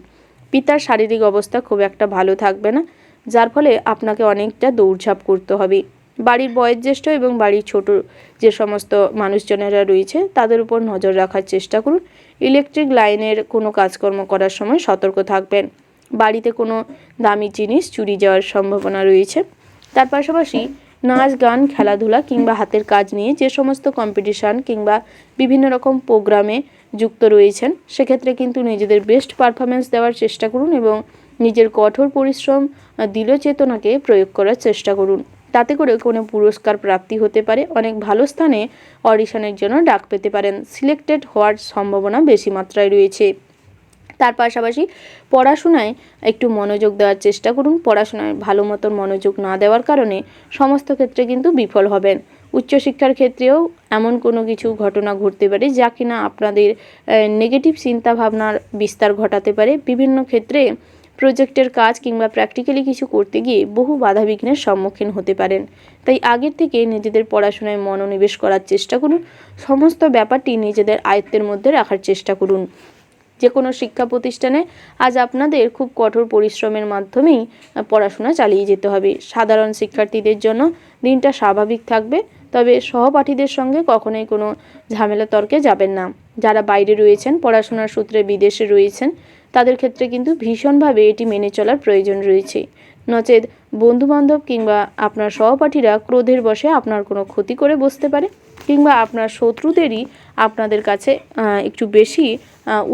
পিতার শারীরিক অবস্থা খুব একটা ভালো থাকবে না, যার ফলে আপনাকে অনেকটা দৌড়ঝাঁপ করতে হবে। বাড়ির বয়োজ্যেষ্ঠ এবং বাড়ির ছোট যে সমস্ত মানুষজনেরা রয়েছে তাদের উপর নজর রাখার চেষ্টা করুন। ইলেকট্রিক লাইনের কোনো কাজকর্ম করার সময় সতর্ক থাকবেন। বাড়িতে কোনো দামি জিনিস চুরি যাওয়ার সম্ভাবনা রয়েছে। তার পাশাপাশি নাচ গান খেলাধুলা কিংবা হাতের কাজ নিয়ে যে সমস্ত কম্পিটিশান কিংবা বিভিন্ন রকম প্রোগ্রামে যুক্ত রয়েছেন সেক্ষেত্রে কিন্তু নিজেদের বেস্ট পারফরমেন্স দেওয়ার চেষ্টা করুন এবং নিজের কঠোর পরিশ্রম দৃঢ় চেতনাকে প্রয়োগ করার চেষ্টা করুন। তাতে করে কোনো পুরস্কার প্রাপ্তি হতে পারে, অনেক ভালো স্থানে অডিশনের জন্য ডাক পেতে পারেন, সিলেক্টেড হওয়ার সম্ভাবনা বেশি মাত্রায় রয়েছে। তার পাশাপাশি পড়াশোনায় একটু মনোযোগ দেওয়ার চেষ্টা করুন। পড়াশোনায় ভালো মতন মনোযোগ না দেওয়ার কারণে সমস্ত ক্ষেত্রে কিন্তু বিফল হবেন। উচ্চশিক্ষার ক্ষেত্রেও এমন কোনো কিছু ঘটনা ঘটতে পারে যা কিনা আপনাদের নেগেটিভ চিন্তাভাবনার বিস্তার ঘটাতে পারে। বিভিন্ন ক্ষেত্রে প্রজেক্টের কাজ কিংবা প্র্যাকটিক্যালি কিছু করতে গিয়ে বহু বাধাবিঘ্নের সম্মুখীন হতে পারেন। তাই আগের থেকে নিজেদের পড়াশোনায় মনোনিবেশ করার চেষ্টা করুন। সমস্ত ব্যাপারটি নিজেদের আয়ত্তের মধ্যে রাখার চেষ্টা করুন। যে কোনো শিক্ষা প্রতিষ্ঠানে আজ আপনাদের খুব কঠোর পরিশ্রমের মাধ্যমেই পড়াশোনা চালিয়ে যেতে হবে। সাধারণ শিক্ষার্থীদের জন্য দিনটা স্বাভাবিক থাকবে, তবে সহপাঠীদের সঙ্গে কখনোই কোনো ঝামেলা তর্কে যাবেন না। যারা বাইরে রয়েছেন, পড়াশোনার সূত্রে বিদেশে রয়েছেন, তাদের ক্ষেত্রে কিন্তু ভীষণভাবে এটি মেনে চলার প্রয়োজন রয়েছে। নচেৎ বন্ধুবান্ধব কিংবা আপনার সহপাঠীরা ক্রোধের বশে আপনার কোনো ক্ষতি করে বসতে পারে কিংবা আপনার শত্রুদেরই আপনাদের কাছে একটু বেশি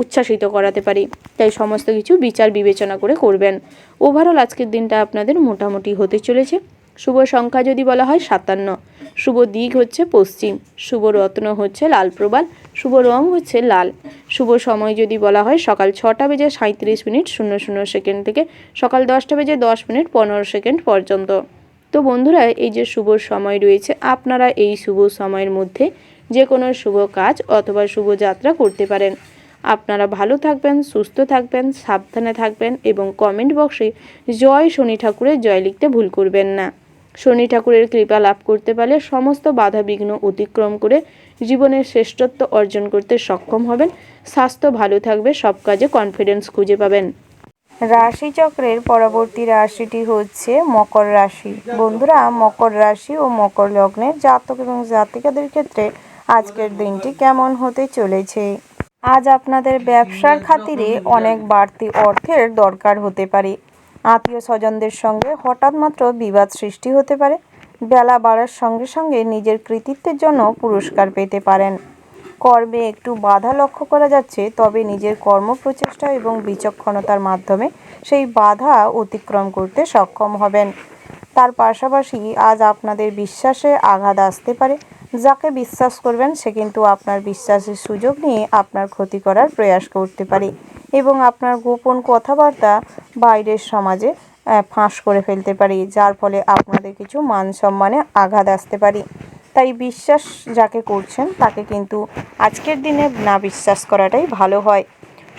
উচ্ছ্বাসিত করাতে পারে। তাই সমস্ত কিছু বিচার বিবেচনা করে করবেন। ওভারঅল আজকের দিনটা আপনাদের মোটামুটি হতে চলেছে। শুভ সংখ্যা যদি বলা হয় 57, শুভ দিক হচ্ছে পশ্চিম, শুভ রত্ন হচ্ছে লাল প্রবাল, শুভ রং হচ্ছে লাল। শুভ সময় যদি বলা হয় সকাল 6:37:00 থেকে সকাল 10:10:15 পর্যন্ত। তো বন্ধুরা, এই যে শুভ সময় রয়েছে, আপনারা এই শুভ সময়ের মধ্যে যে কোনো শুভ কাজ অথবা শুভ যাত্রা করতে পারেন। আপনারা ভালো থাকবেন, সুস্থ থাকবেন, সাবধানে থাকবেন এবং কমেন্ট বক্সে জয় শনি ঠাকুরের জয় লিখতে ভুল করবেন না। শনি ঠাকুরের কৃপা লাভ করতে পারলে সমস্ত বাধা বিঘ্ন অতিক্রম করে জীবনের শ্রেষ্ঠত্ব অর্জন করতে সক্ষম হবেন। স্বাস্থ্য ভালো থাকবে, সব কাজে কনফিডেন্স খুঁজে পাবেন। রাশিচক্রের পরবর্তী রাশিটি হচ্ছে মকর রাশি। বন্ধুরা, মকর রাশি ও মকর লগ্নের জাতক এবং জাতিকাদের ক্ষেত্রে আজকের দিনটি কেমন হতে চলেছে? আজ আপনাদের ব্যবসার খাতিরে অনেক বাড়তি অর্থের দরকার হতে পারে। আত্মীয় স্বজনদের সঙ্গে হঠাৎ মাত্র বিবাদ সৃষ্টি হতে পারে। বেলা বাড়ার সঙ্গে সঙ্গে নিজের কৃতিত্বের জন্য পুরস্কার পেতে পারেন। কর্মে একটু বাধা লক্ষ্য করা যাচ্ছে, তবে নিজের কর্মপ্রচেষ্টা এবং বিচক্ষণতার মাধ্যমে সেই বাধা অতিক্রম করতে সক্ষম হবেন। তার পাশাপাশি আজ আপনাদের বিশ্বাসে আঘাত আসতে পারে। যাকে বিশ্বাস করবেন সে কিন্তু আপনার বিশ্বাসের সুযোগ নিয়ে আপনার ক্ষতি করার প্রয়াস করতে পারে এবং আপনার গোপন কথাবার্তা বাইরের সমাজে ফাঁস করে ফেলতে পারে, যার ফলে আপনাদের কিছু মান সম্মানে আঘাত আসতে পারে। তাই বিশ্বাস যাকে করছেন তাকে কিন্তু আজকের দিনে না বিশ্বাস করাটাই ভালো হয়।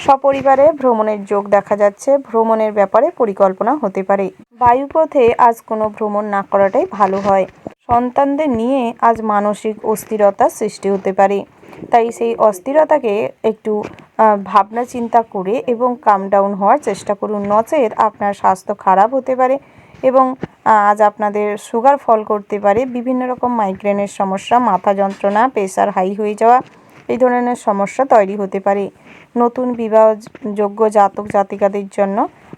সপরিবারে ভ্রমণের যোগ দেখা যাচ্ছে। ভ্রমণের ব্যাপারে পরিকল্পনা হতে পারে। বায়ুপথে আজ কোনো ভ্রমণ না করাটাই ভালো হয়। সন্তানদের নিয়ে আজ মানসিক অস্থিরতা সৃষ্টি হতে পারে। তাই সেই অস্থিরতাকে একটু ভাবনা চিন্তা করে এবং কাম ডাউন হওয়ার চেষ্টা করুন, নচেৎ আপনার স্বাস্থ্য খারাপ হতে পারে এবং আজ আপনাদের সুগার ফল করতে পারে। বিভিন্ন রকম মাইগ্রেনের সমস্যা, মাথা যন্ত্রণা, প্রেশার হাই হয়ে যাওয়া, এই ধরনের সমস্যা তৈরি হতে পারে। নতুন বিবাহযোগ্য জাতক জাতিকাদের জন্য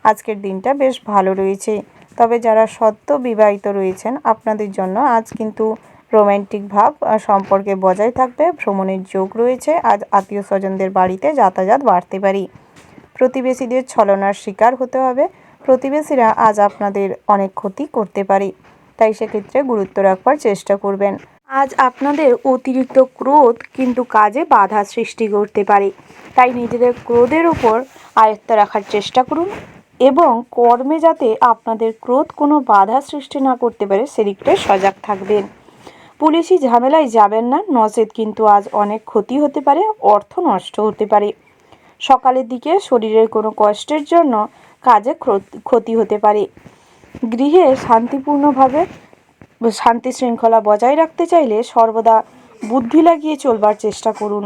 আজকের দিনটা বেশ ভালো রয়েছে। তবে যারা সদ্য বিবাহিত রয়েছেন আপনাদের জন্য আজ কিন্তু রোম্যান্টিক ভাব সম্পর্কে বজায় থাকবে। ভ্রমণের যোগ রয়েছে। আজ আত্মীয় স্বজনদের বাড়িতে যাতায়াত বাড়তে পারে। প্রতিবেশীদের ছলনার শিকার হতে হবে। প্রতিবেশীরা আজ আপনাদের অনেক ক্ষতি করতে পারে, তাই সেক্ষেত্রে গুরুত্ব রাখবার চেষ্টা করবেন। আজ আপনাদের অতিরিক্ত ক্রোধ কিন্তু কাজে বাধা সৃষ্টি করতে পারে, তাই নিজেদের ক্রোধের উপর আয়ত্ত রাখার চেষ্টা করুন এবং কর্মে যাতে আপনাদের ক্রোধ কোনো বাধা সৃষ্টি না করতে পারে সেদিকটা সজাগ থাকবেন। পুলিশি ঝামেলায় যাবেন না, নচেৎ কিন্তু আজ অনেক ক্ষতি হতে পারে, অর্থ নষ্ট হতে পারে। সকালের দিকে শরীরের কোনো কষ্টের জন্য কাজে ক্ষতি হতে পারে। গৃহে শান্তিপূর্ণভাবে শান্তি শৃঙ্খলা বজায় রাখতে চাইলে সর্বদা বুদ্ধি লাগিয়ে চলবার চেষ্টা করুন।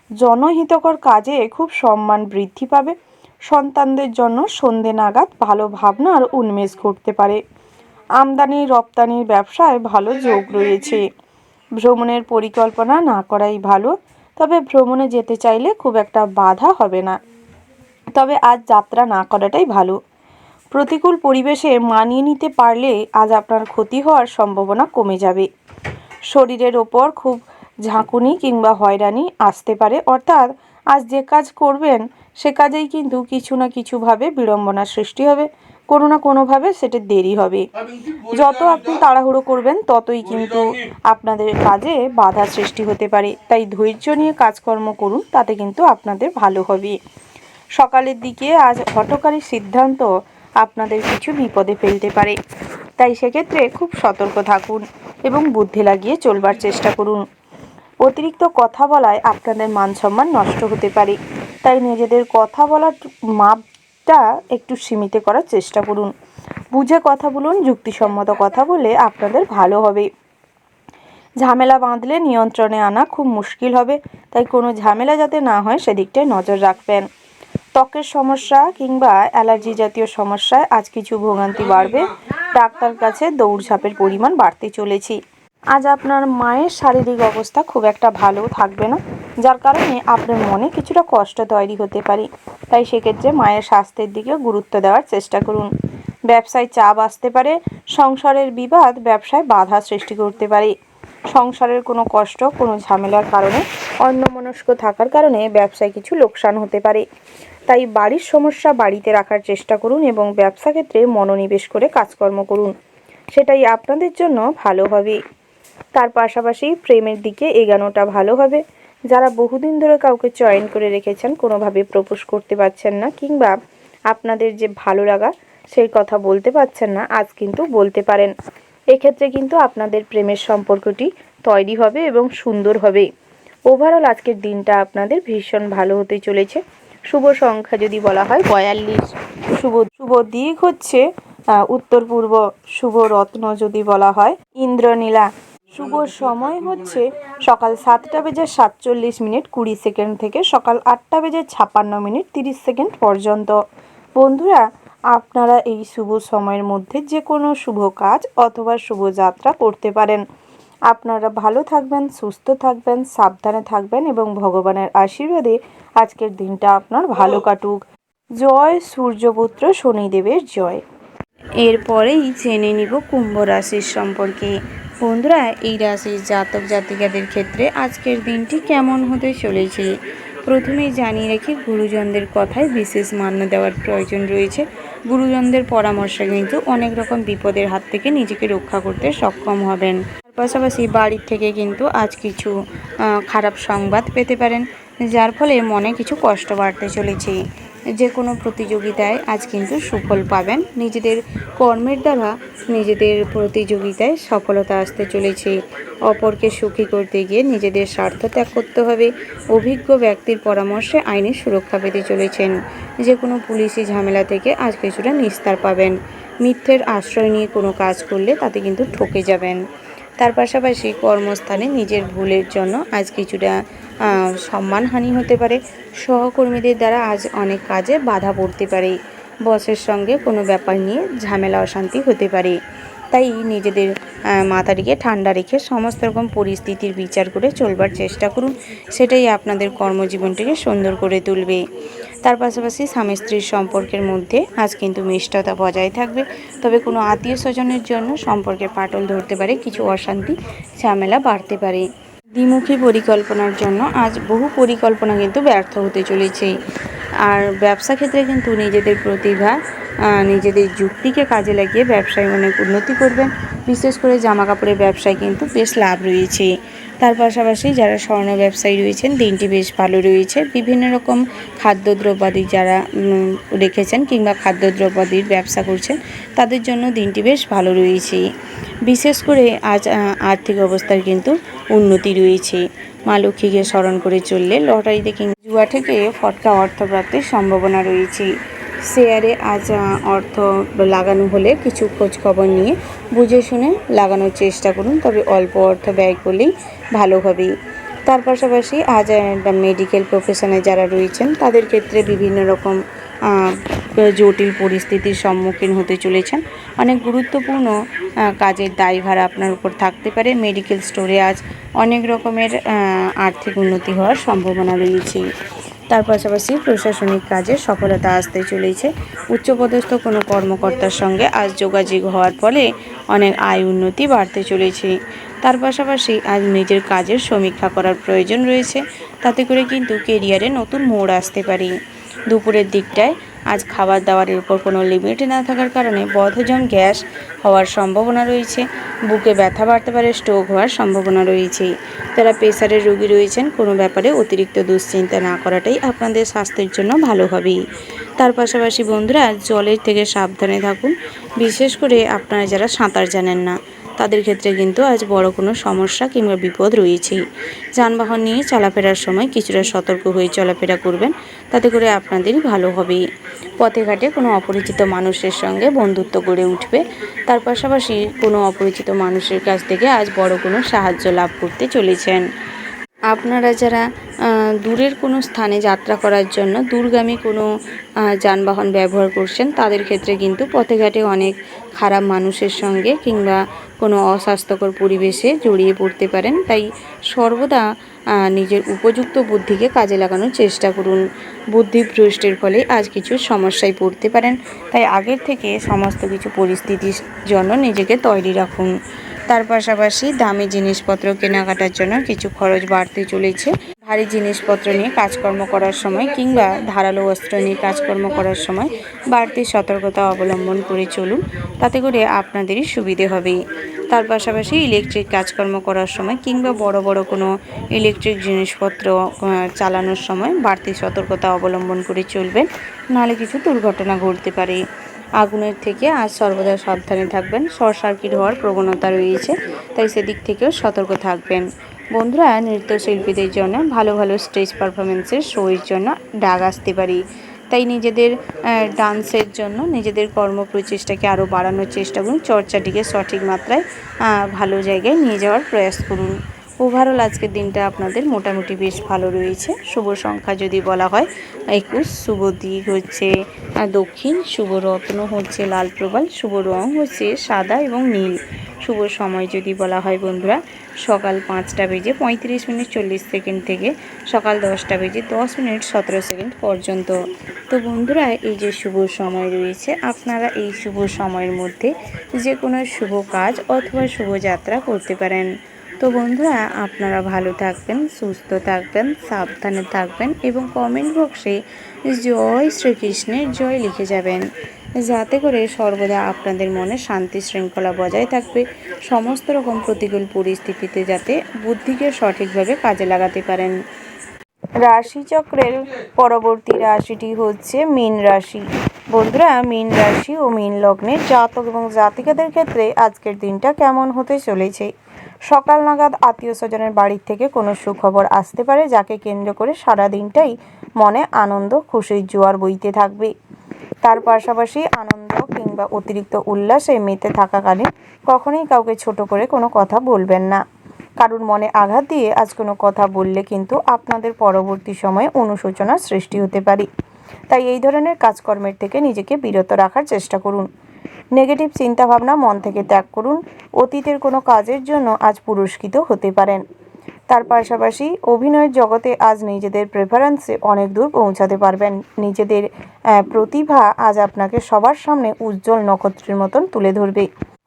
জনহিতকর কাজে খুব সম্মান বৃদ্ধি পাবে। সন্তানদের জন্য সন্ধে নাগাদ ভালো ভাবনা আর উন্মেষ ঘটতে পারে। আমদানি রপ্তানির ব্যবসায় ভালো যোগ রয়েছে। ভ্রমণের পরিকল্পনা না করাই ভালো, তবে ভ্রমণে যেতে চাইলে খুব একটা বাধা হবে না, তবে আজ যাত্রা না করাটাই ভালো। প্রতিকূল পরিবেশে মানিয়ে নিতে পারলে আজ আপনার ক্ষতি হওয়ার সম্ভাবনা কমে যাবে। শরীরের ওপর খুব ঝাঁকুনি কিংবা হয়রানি আসতে পারে, অর্থাৎ আজ যে কাজ করবেন সে কাজেই কিন্তু কিছু না কিছুভাবে বিড়ম্বনার সৃষ্টি হবে, কোনো না কোনোভাবে সেটা দেরি হবে। যত আপনি তাড়াহুড়ো করবেন ততই কিন্তু আপনাদের কাজে বাধা সৃষ্টি হতে পারে, তাই ধৈর্য নিয়ে কাজকর্ম করুন, তাতে কিন্তু আপনাদের ভালো হবে। সকালের দিকে আজ হঠকারী সিদ্ধান্ত আপনাদের কিছু বিপদে ফেলতে পারে, তাই সেক্ষেত্রে খুব সতর্ক থাকুন এবং বুদ্ধি লাগিয়ে চলবার চেষ্টা করুন। অতিরিক্ত কথা বলায় আপনাদের মান সম্মান নষ্ট হতে পারে, তাই নিজেদের কথা বলার মাপটা একটু সীমিত করার চেষ্টা করুন। বুঝে কথা বলুন, যুক্তিসম্মত কথা বলে আপনাদের ভালো হবে। ঝামেলা বাঁধলে নিয়ন্ত্রণে আনা খুব মুশকিল হবে, তাই কোনো ঝামেলা যাতে না হয় সেদিকটায় নজর রাখবেন। ত্বকের সমস্যা কিংবা অ্যালার্জি জাতীয় সমস্যায় আজ কিছু ভোগান্তি বাড়বে। ডাক্তার কাছে দৌড়ঝাঁপের পরিমাণ বাড়তে চলেছে। আজ আপনার মায়ের শারীরিক অবস্থা খুব একটা ভালো থাকবে না, যার কারণে আপনার মনে কিছুটা কষ্ট তৈরি হতে পারে, তাই সেক্ষেত্রে মায়ের স্বাস্থ্যের দিকে গুরুত্ব দেওয়ার চেষ্টা করুন। ব্যবসায় চাপ আসতে পারে। সংসারের বিবাদ ব্যবসায় বাধা সৃষ্টি করতে পারে। সংসারের কোনো কষ্ট, কোনো ঝামেলার কারণে অন্যমনস্ক থাকার কারণে ব্যবসায় কিছু লোকসান হতে পারে, তাই বাড়ির সমস্যা বাড়িতে রাখার চেষ্টা করুন এবং ব্যবসা ক্ষেত্রে মনোনিবেশ করে কাজকর্ম করুন, সেটাই আপনাদের জন্য ভালো হবে। তার পাশাপাশি প্রেমের দিকে এগানোটা ভালো হবে। যারা বহুদিন ধরে কাউকে চয়ন করে রেখেছেন, কোনোভাবে প্রপোজ করতে পারছেন না কিংবা আপনাদের যে ভালো লাগা সেই কথা বলতে পারছেন না, আজ কিন্তু বলতে পারেন। এক্ষেত্রে কিন্তু আপনাদের প্রেমের সম্পর্কটি তৈরি হবে এবং সুন্দর হবে। ওভারঅল আজকের দিনটা আপনাদের ভীষণ ভালো হতে চলেছে। শুভ সংখ্যা যদি বলা হয় 42। শুভ দিক হচ্ছে উত্তর পূর্ব। শুভ রত্ন যদি বলা হয় ইন্দ্রনীলা। শুভ সময় হচ্ছে সকাল 7:47:20 থেকে সকাল 8:56:30 পর্যন্ত। বন্ধুরা, আপনারা এই শুভ সময়ের মধ্যে যে কোনো শুভ কাজ অথবা শুভ যাত্রা করতে পারেন। আপনারা ভালো থাকবেন, সুস্থ থাকবেন, সাবধানে থাকবেন এবং ভগবানের আশীর্বাদে আজকের দিনটা আপনার ভালো কাটুক। জয় সূর্যপুত্র শনিদেবের জয়। এরপরেই জেনে নিব কুম্ভ রাশির সম্পর্কে। বন্ধুরা, এই রাশির জাতক জাতিকাদের ক্ষেত্রে আজকের দিনটি কেমন হতে চলেছে প্রথমেই জানিয়ে রাখি, গুরুজনদের কথায় বিশেষ মান্য দেওয়ার প্রয়োজন রয়েছে। গুরুজনদের পরামর্শে কিন্তু অনেক রকম বিপদের হাত থেকে নিজেকে রক্ষা করতে সক্ষম হবেন। তার পাশাপাশি বাড়ির থেকে কিন্তু আজ কিছু খারাপ সংবাদ পেতে পারেন, যার ফলে মনে কিছু কষ্ট বাড়তে চলেছে। যে কোনো প্রতিযোগিতায় আজ কিন্তু সুফল পাবেন। নিজেদের কর্মের দ্বারা নিজেদের প্রতিযোগিতায় সফলতা আসতে চলেছে। অপরকে সুখী করতে গিয়ে নিজেদের স্বার্থ ত্যাগ করতে হবে। অভিজ্ঞ ব্যক্তির পরামর্শে আইনি সুরক্ষা পেতে চলেছেন। যে কোনো পুলিশি ঝামেলা থেকে আজ কিছুটা নিস্তার পাবেন। মিথ্যের আশ্রয় নিয়ে কোনো কাজ করলে তাতে কিন্তু ঠকে যাবেন। তার পাশাপাশি কর্মস্থানে নিজের ভুলের জন্য আজ কিছুটা সম্মানহানি হতে পারে। সহকর্মীদের দ্বারা আজ অনেক কাজে বাধা পড়তে পারে। বসের সঙ্গে কোনো ব্যাপার নিয়ে ঝামেলা অশান্তি হতে পারে, তাই নিজেদের মাথাটিকে ঠান্ডা রেখে সমস্ত রকম পরিস্থিতির বিচার করে চলবার চেষ্টা করুন, সেটাই আপনাদের কর্মজীবনটিকে সুন্দর করে তুলবে। তার পাশাপাশি স্বামী স্ত্রীর সম্পর্কের মধ্যে আজ কিন্তু মিষ্টতা বজায় থাকবে, তবে কোনো আত্মীয় স্বজনের জন্য সম্পর্কে ফাটল ধরতে পারে, কিছু অশান্তি ঝামেলা বাড়তে পারে। দ্বিমুখী পরিকল্পনার জন্য আজ বহু পরিকল্পনা কিন্তু ব্যর্থ হতে চলেছে। আর ব্যবসা ক্ষেত্রে কিন্তু নিজেদের প্রতিভা, নিজেদের যুক্তিকে কাজে লাগিয়ে ব্যবসায় অনেক উন্নতি করবেন। বিশেষ করে জামা কাপড়ের ব্যবসায় কিন্তু বেশ লাভ রয়েছে। তার পাশাপাশি যারা স্বর্ণ ব্যবসায়ী রয়েছেন, দিনটি বেশ ভালো রয়েছে। বিভিন্ন রকম খাদ্যদ্রব্যাদি যারা রেখেছেন কিংবা খাদ্যদ্রব্যাদির ব্যবসা করছেন, তাদের জন্য দিনটি বেশ ভালো রয়েছে। বিশেষ করে আজ আর্থিক অবস্থার কিন্তু উন্নতি রয়েছে। মা লক্ষ্মীকে স্মরণ করে চললে লটারিতে কিংবা জুয়া থেকে ফটকা অর্থপ্রাপ্তির সম্ভাবনা রয়েছে। শেয়ারে আজ অর্থ লাগানো হলে কিছু খোঁজ খবর নিয়ে বুঝে শুনে লাগানোর চেষ্টা করুন, তবে অল্প অর্থ ব্যয় করলেই ভালো হবে। তার পাশাপাশি আজ মেডিকেল প্রফেশনে যারা রয়েছেন তাদের ক্ষেত্রে বিভিন্ন রকম জটিল পরিস্থিতির সম্মুখীন হতে চলেছেন। অনেক গুরুত্বপূর্ণ কাজের দায়ভার আপনার উপর থাকতে পারে। মেডিকেল স্টোরে আজ অনেক রকমের আর্থিক উন্নতি হওয়ার সম্ভাবনা রয়েছে। তার পাশাপাশি প্রশাসনিক কাজে সফলতা আসতে চলেছে। উচ্চপদস্থ কোনো কর্মকর্তার সঙ্গে আজ যোগাযোগ হওয়ার ফলে অনেক আয় উন্নতি বাড়তে চলেছে। তার পাশাপাশি আজ নিজের কাজের সমীক্ষা করার প্রয়োজন রয়েছে, তাতে করে কিন্তু কেরিয়ারে নতুন মোড় আসতে পারে। দুপুরের দিকটায় আজ খাবার দাবারের উপর কোনো লিমিট না থাকার কারণে বদহজম গ্যাস হওয়ার সম্ভাবনা রয়েছে। বুকে ব্যথা বাড়তে পারে, স্ট্রোক হওয়ার সম্ভাবনা রয়েছে। যারা প্রেসারের রোগী রয়েছেন কোনো ব্যাপারে অতিরিক্ত দুশ্চিন্তা না করাটাই আপনাদের স্বাস্থ্যের জন্য ভালো হবে। তার পাশাপাশি বন্ধুরা, জলের থেকে সাবধানে থাকুন। বিশেষ করে আপনারা যারা সাঁতার জানেন না তাদের ক্ষেত্রে কিন্তু আজ বড় কোনো সমস্যা কিংবা বিপদ রয়েছে। যানবাহন নিয়ে চলাফেরার সময় কিছুটা সতর্ক হয়ে চলাফেরা করবেন, তাতে করে আপনাদেরই ভালো হবে। পথে ঘাটে কোনো অপরিচিত মানুষের সঙ্গে বন্ধুত্ব গড়ে উঠবে। তার পাশাপাশি কোনো অপরিচিত মানুষের কাছ থেকে আজ বড় কোনো সাহায্য লাভ করতে চলেছেন। আপনারা যারা দূরের কোনো স্থানে যাত্রা করার জন্য দূরগামী কোনো যানবাহন ব্যবহার করছেন তাদের ক্ষেত্রে কিন্তু পথে ঘাটে অনেক খারাপ মানুষের সঙ্গে কিংবা কোনো অস্বাস্থ্যকর পরিবেশে জড়িয়ে পড়তে পারেন। তাই সর্বদা নিজের উপযুক্ত বুদ্ধিকে কাজে লাগানোর চেষ্টা করুন। বুদ্ধিভ্রষ্টের ফলে আজ কিছু সমস্যায় পড়তে পারেন, তাই আগের থেকে সমস্ত কিছু পরিস্থিতির জন্য নিজেকে তৈরি রাখুন। তার পাশাপাশি দামি জিনিসপত্র কেনাকাটার জন্য কিছু খরচ বাড়তে চলেছে। ভারী জিনিসপত্র নিয়ে কাজকর্ম করার সময় কিংবা ধারালো অস্ত্র নিয়ে কাজকর্ম করার সময় বাড়তি সতর্কতা অবলম্বন করে চলুন, তাতে করে আপনাদেরই সুবিধে হবে। তার পাশাপাশি ইলেকট্রিক কাজকর্ম করার সময় কিংবা বড় বড় কোনো ইলেকট্রিক জিনিসপত্র চালানোর সময় বাড়তি সতর্কতা অবলম্বন করে চলবেন, নাহলে কিছু দুর্ঘটনা ঘটতে পারে। আগুনের থেকে আজ সর্বদা সাবধানে থাকবেন। শর্ট সার্কিট হওয়ার প্রবণতা রয়েছে, তাই সেদিক থেকেও সতর্ক থাকবেন। বন্ধুরা, নৃত্যশিল্পীদের জন্য ভালো ভালো স্টেজ পারফরমেন্সের শোয়ের জন্য ডাক আসতে পারে, তাই নিজেদের ডান্সের জন্য নিজেদের কর্মপ্রচেষ্টাকে আরও বাড়ানোর চেষ্টা করুন। চর্চাটিকে সঠিক মাত্রায় ভালো জায়গায় নিয়ে যাওয়ার প্রয়াস করুন। ওভারঅল আজকের দিনটা আপনাদের মোটামুটি বেশ ভালো রয়েছে। শুভ সংখ্যা যদি বলা হয় 21, শুভ দিক হচ্ছে দক্ষিণ, শুভ রত্ন হচ্ছে লাল প্রবাল, শুভ রং হচ্ছে সাদা এবং নীল। শুভ সময় যদি বলা হয় বন্ধুরা, সকাল 5:35:40 থেকে সকাল 10:10:17 পর্যন্ত। তো বন্ধুরা, এই যে শুভ সময় রয়েছে, আপনারা এই শুভ সময়ের মধ্যে যে কোনো শুভ কাজ অথবা শুভযাত্রা করতে পারেন। তো বন্ধুরা, আপনারা ভালো থাকবেন, সুস্থ থাকবেন, সাবধানে থাকবেন এবং কমেন্ট বক্সে জয় শ্রীকৃষ্ণের জয় লিখে যাবেন, যাতে করে সর্বদা আপনাদের মনে শান্তি শৃঙ্খলা বজায় থাকবে। সমস্ত রকম প্রতিকূল পরিস্থিতিতে যাতে বুদ্ধিকে সঠিকভাবে কাজে লাগাতে পারেন। রাশিচক্রের পরবর্তী রাশিটি হচ্ছে মীন রাশি। বন্ধুরা, মীন রাশি ও মীন লগ্নের জাতক এবং জাতিকাদের ক্ষেত্রে আজকের দিনটা কেমন হতে চলেছে? সকাল নাগাদ আত্মীয় স্বজনের বাড়ির থেকে কোনো সুখবর আসতে পারে, যাকে কেন্দ্র করে সারা দিনটাই মনে আনন্দ খুশির জোয়ার বইতে থাকবে। তার পাশাপাশি আনন্দ কিংবা অতিরিক্ত উল্লাসে মেতে থাকাকালীন কখনোই কাউকে ছোট করে কোনো কথা বলবেন না। কারুর মনে আঘাত দিয়ে আজ কোনো কথা বললে কিন্তু আপনাদের পরবর্তী সময়ে অনুশোচনার সৃষ্টি হতে পারে, তাই এই ধরনের কাজকর্মের থেকে নিজেকে বিরত রাখার চেষ্টা করুন। নেগেটিভ চিন্তাভাবনা মন থেকে ত্যাগ করুন। অতীতের কোনো কাজের জন্য আজ পুরস্কৃত হতে পারেন। তার পাশাপাশি অভিনয়ের জগতে আজ নিজেদের প্রেফারেন্সে অনেক দূর পৌঁছাতে পারবেন। নিজেদের প্রতিভা আজ আপনাকে সবার সামনে উজ্জ্বল নক্ষত্রের মতন তুলে ধরবে।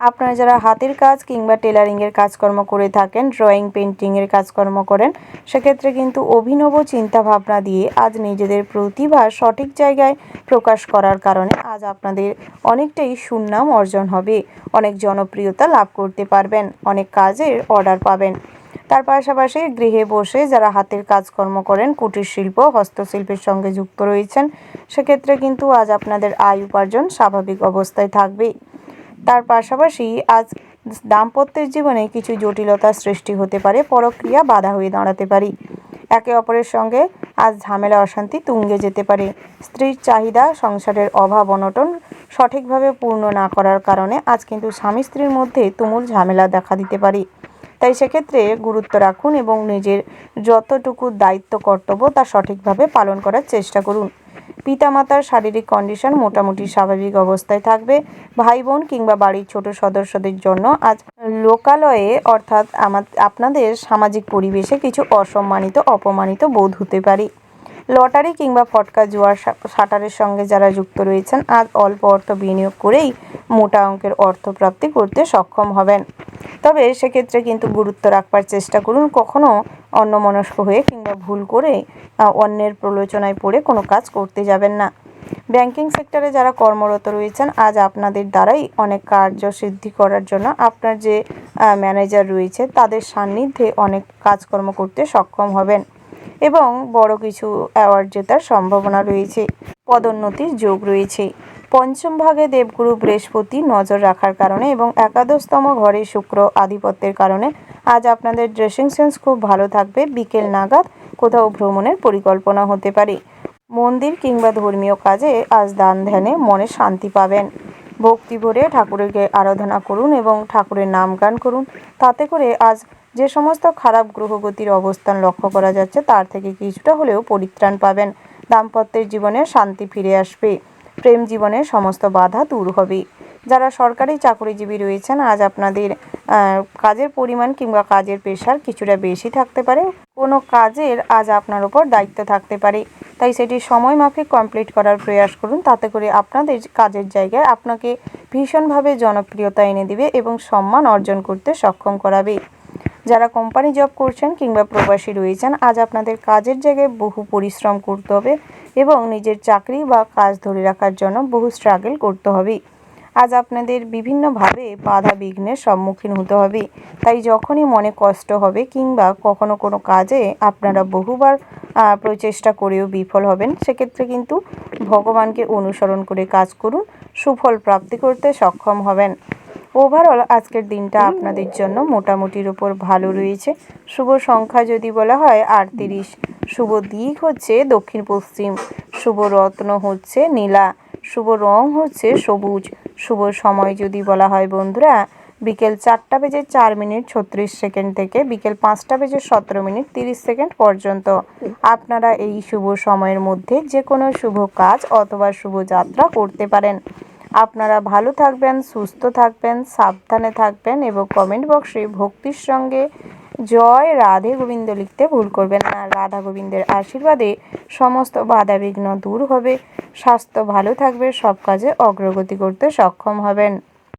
আপনারা যারা হাতের কাজ কিংবা টেলারিংয়ের কাজকর্ম করে থাকেন, ড্রয়িং পেন্টিংয়ের কাজকর্ম করেন, সেক্ষেত্রে কিন্তু অভিনব চিন্তাভাবনা দিয়ে আজ নিজেদের প্রতিভা সঠিক জায়গায় প্রকাশ করার কারণে আজ আপনাদের অনেকটাই সুনাম অর্জন হবে। অনেক জনপ্রিয়তা লাভ করতে পারবেন, অনেক কাজের অর্ডার পাবেন। তার পাশাপাশি গৃহে বসে যারা হাতের কাজকর্ম করেন, কুটির শিল্প, হস্তশিল্পের সঙ্গে যুক্ত রয়েছেন, সেক্ষেত্রে কিন্তু আজ আপনাদের আয় উপার্জন স্বাভাবিক অবস্থায় থাকবে। তার পাশাপাশি আজ দাম্পত্যের জীবনে কিছু জটিলতার সৃষ্টি হতে পারে, পরক্রিয়া বাধা হয়ে দাঁড়াতে পারে। একে অপরের সঙ্গে আজ ঝামেলা অশান্তি তুঙ্গে যেতে পারে। স্ত্রীর চাহিদা, সংসারের অভাব অনটন সঠিকভাবে পূর্ণ না করার কারণে আজ কিন্তু স্বামী স্ত্রীর মধ্যে তুমুল ঝামেলা দেখা দিতে পারে। তাই সেক্ষেত্রে গুরুত্ব রাখুন এবং নিজের যতটুকু দায়িত্ব কর্তব্য তা সঠিকভাবে পালন করার চেষ্টা করুন। পিতামাতার শারীরিক কন্ডিশন মোটামুটি স্বাভাবিক অবস্থায় থাকবে। ভাই বোন কিংবা বাড়ির ছোট সদস্যদের জন্য আজ লোকালয়ে অর্থাৎ আপনাদের সামাজিক পরিবেশে কিছু অসম্মানিত অপমানিত বোধ হতে পারে। লটারি কিংবা ফটকা জুয়ার সাটারের সঙ্গে যারা যুক্ত রয়েছেন আজ অল্প অর্থ বিনিয়োগ করেই মোটা অঙ্কের অর্থপ্রাপ্তি করতে সক্ষম হবেন। তবে সেক্ষেত্রে কিন্তু গুরুত্ব রাখবার চেষ্টা করুন, কখনো অন্যমনস্ক হয়ে কিংবা ভুল করে অন্যের প্রলোচনায় পড়ে কোনো কাজ করতে যাবেন না। ব্যাংকিং সেক্টরে যারা কর্মরত রয়েছেন আজ আপনাদের দ্বারাই অনেক কার্যসিদ্ধি করার জন্য আপনার যে ম্যানেজার রয়েছে তাদের সান্নিধ্যে অনেক কাজকর্ম করতে সক্ষম হবেন এবং বড় কিছু অ্যাওয়ার্ড জেতার সম্ভাবনা রয়েছে। পদোন্নতির যোগ রয়েছে। পঞ্চম ভাগে দেবগুরু বৃহস্পতি নজর রাখার কারণে এবং একাদশতম ঘরে শুক্র আধিপত্যের কারণে আজ আপনাদের ড্রেসিং সেন্স খুব ভালো থাকবে। বিকেল নাগাদ কোথাও ভ্রমণের পরিকল্পনা হতে পারে। মন্দির কিংবা ধর্মীয় কাজে আজ দান ধ্যানে মনে শান্তি পাবেন। ভক্তি ভরে ঠাকুরকে আরাধনা করুন এবং ঠাকুরের নাম গান করুন। তাতে করে আজ যে সমস্ত খারাপ গ্রহগতির অবস্থান লক্ষ্য করা যাচ্ছে তার থেকে কিছুটা হলেও পরিত্রাণ পাবেন। দাম্পত্যের জীবনে শান্তি ফিরে আসবে। প্রেম জীবনে সমস্ত বাধা দূর হবে। যারা সরকারি চাকরিজীবী রয়েছেন আজ আপনাদের কাজের পরিমাণ কিংবা কাজের প্রেশার কিছুটা বেশি থাকতে পারে। কোনো কাজের আজ আপনার উপর দায়িত্ব থাকতে পারে, তাই সেটি সময় মাফিক কমপ্লিট করার প্রয়াস করুন। তাতে করে আপনাদের কাজের জায়গায় আপনাকে ভীষণভাবে জনপ্রিয়তা এনে দিবে এবং সম্মান অর্জন করতে সক্ষম করাবে। যারা কোম্পানি জব করছেন কিংবা প্রবাসী রয়েছেন আজ আপনাদের কাজের জায়গায় বহু পরিশ্রম করতে হবে এবং নিজের চাকরি বা কাজ ধরে রাখার জন্য বহু স্ট্রাগল করতে হবে। আজ আপনাদের বিভিন্নভাবে বাধা বিঘ্নের সম্মুখীন হতে হবে। তাই যখনই মনে কষ্ট হবে কিংবা কখনো কোনো কাজে আপনারা বহুবার প্রচেষ্টা করেও বিফল হবেন, সেক্ষেত্রে কিন্তু ভগবানকে অনুসরণ করে কাজ করুন, সুফল প্রাপ্তি করতে সক্ষম হবেন। ওভারঅল আজকের দিনটা আপনাদের জন্য মোটামুটির উপর ভালো রয়েছে। শুভ সংখ্যা যদি বলা হয় 38, শুভ দিক হচ্ছে দক্ষিণ পশ্চিম, শুভ রত্ন হচ্ছে নীলা, শুভ রং হচ্ছে সবুজ। শুভ সময় যদি বলা হয় বন্ধুরা বিকেল 4:04 থেকে বিকেল 5:17 পর্যন্ত। আপনারা এই শুভ সময়ের মধ্যে যে কোনো শুভ কাজ অথবা শুভ যাত্রা করতে পারেন। আপনারা ভালো থাকবেন, সুস্থ থাকবেন, সাবধানে থাকবেন এবং কমেন্ট বক্সে ভক্তির সঙ্গে জয় রাধে গোবিন্দ লিখতে ভুল করবেন না। রাধা গোবিন্দের আশীর্বাদে সমস্ত বাধাবিঘ্ন দূর হবে, স্বাস্থ্য ভালো থাকবে, সব কাজে অগ্রগতি করতে সক্ষম হবেন।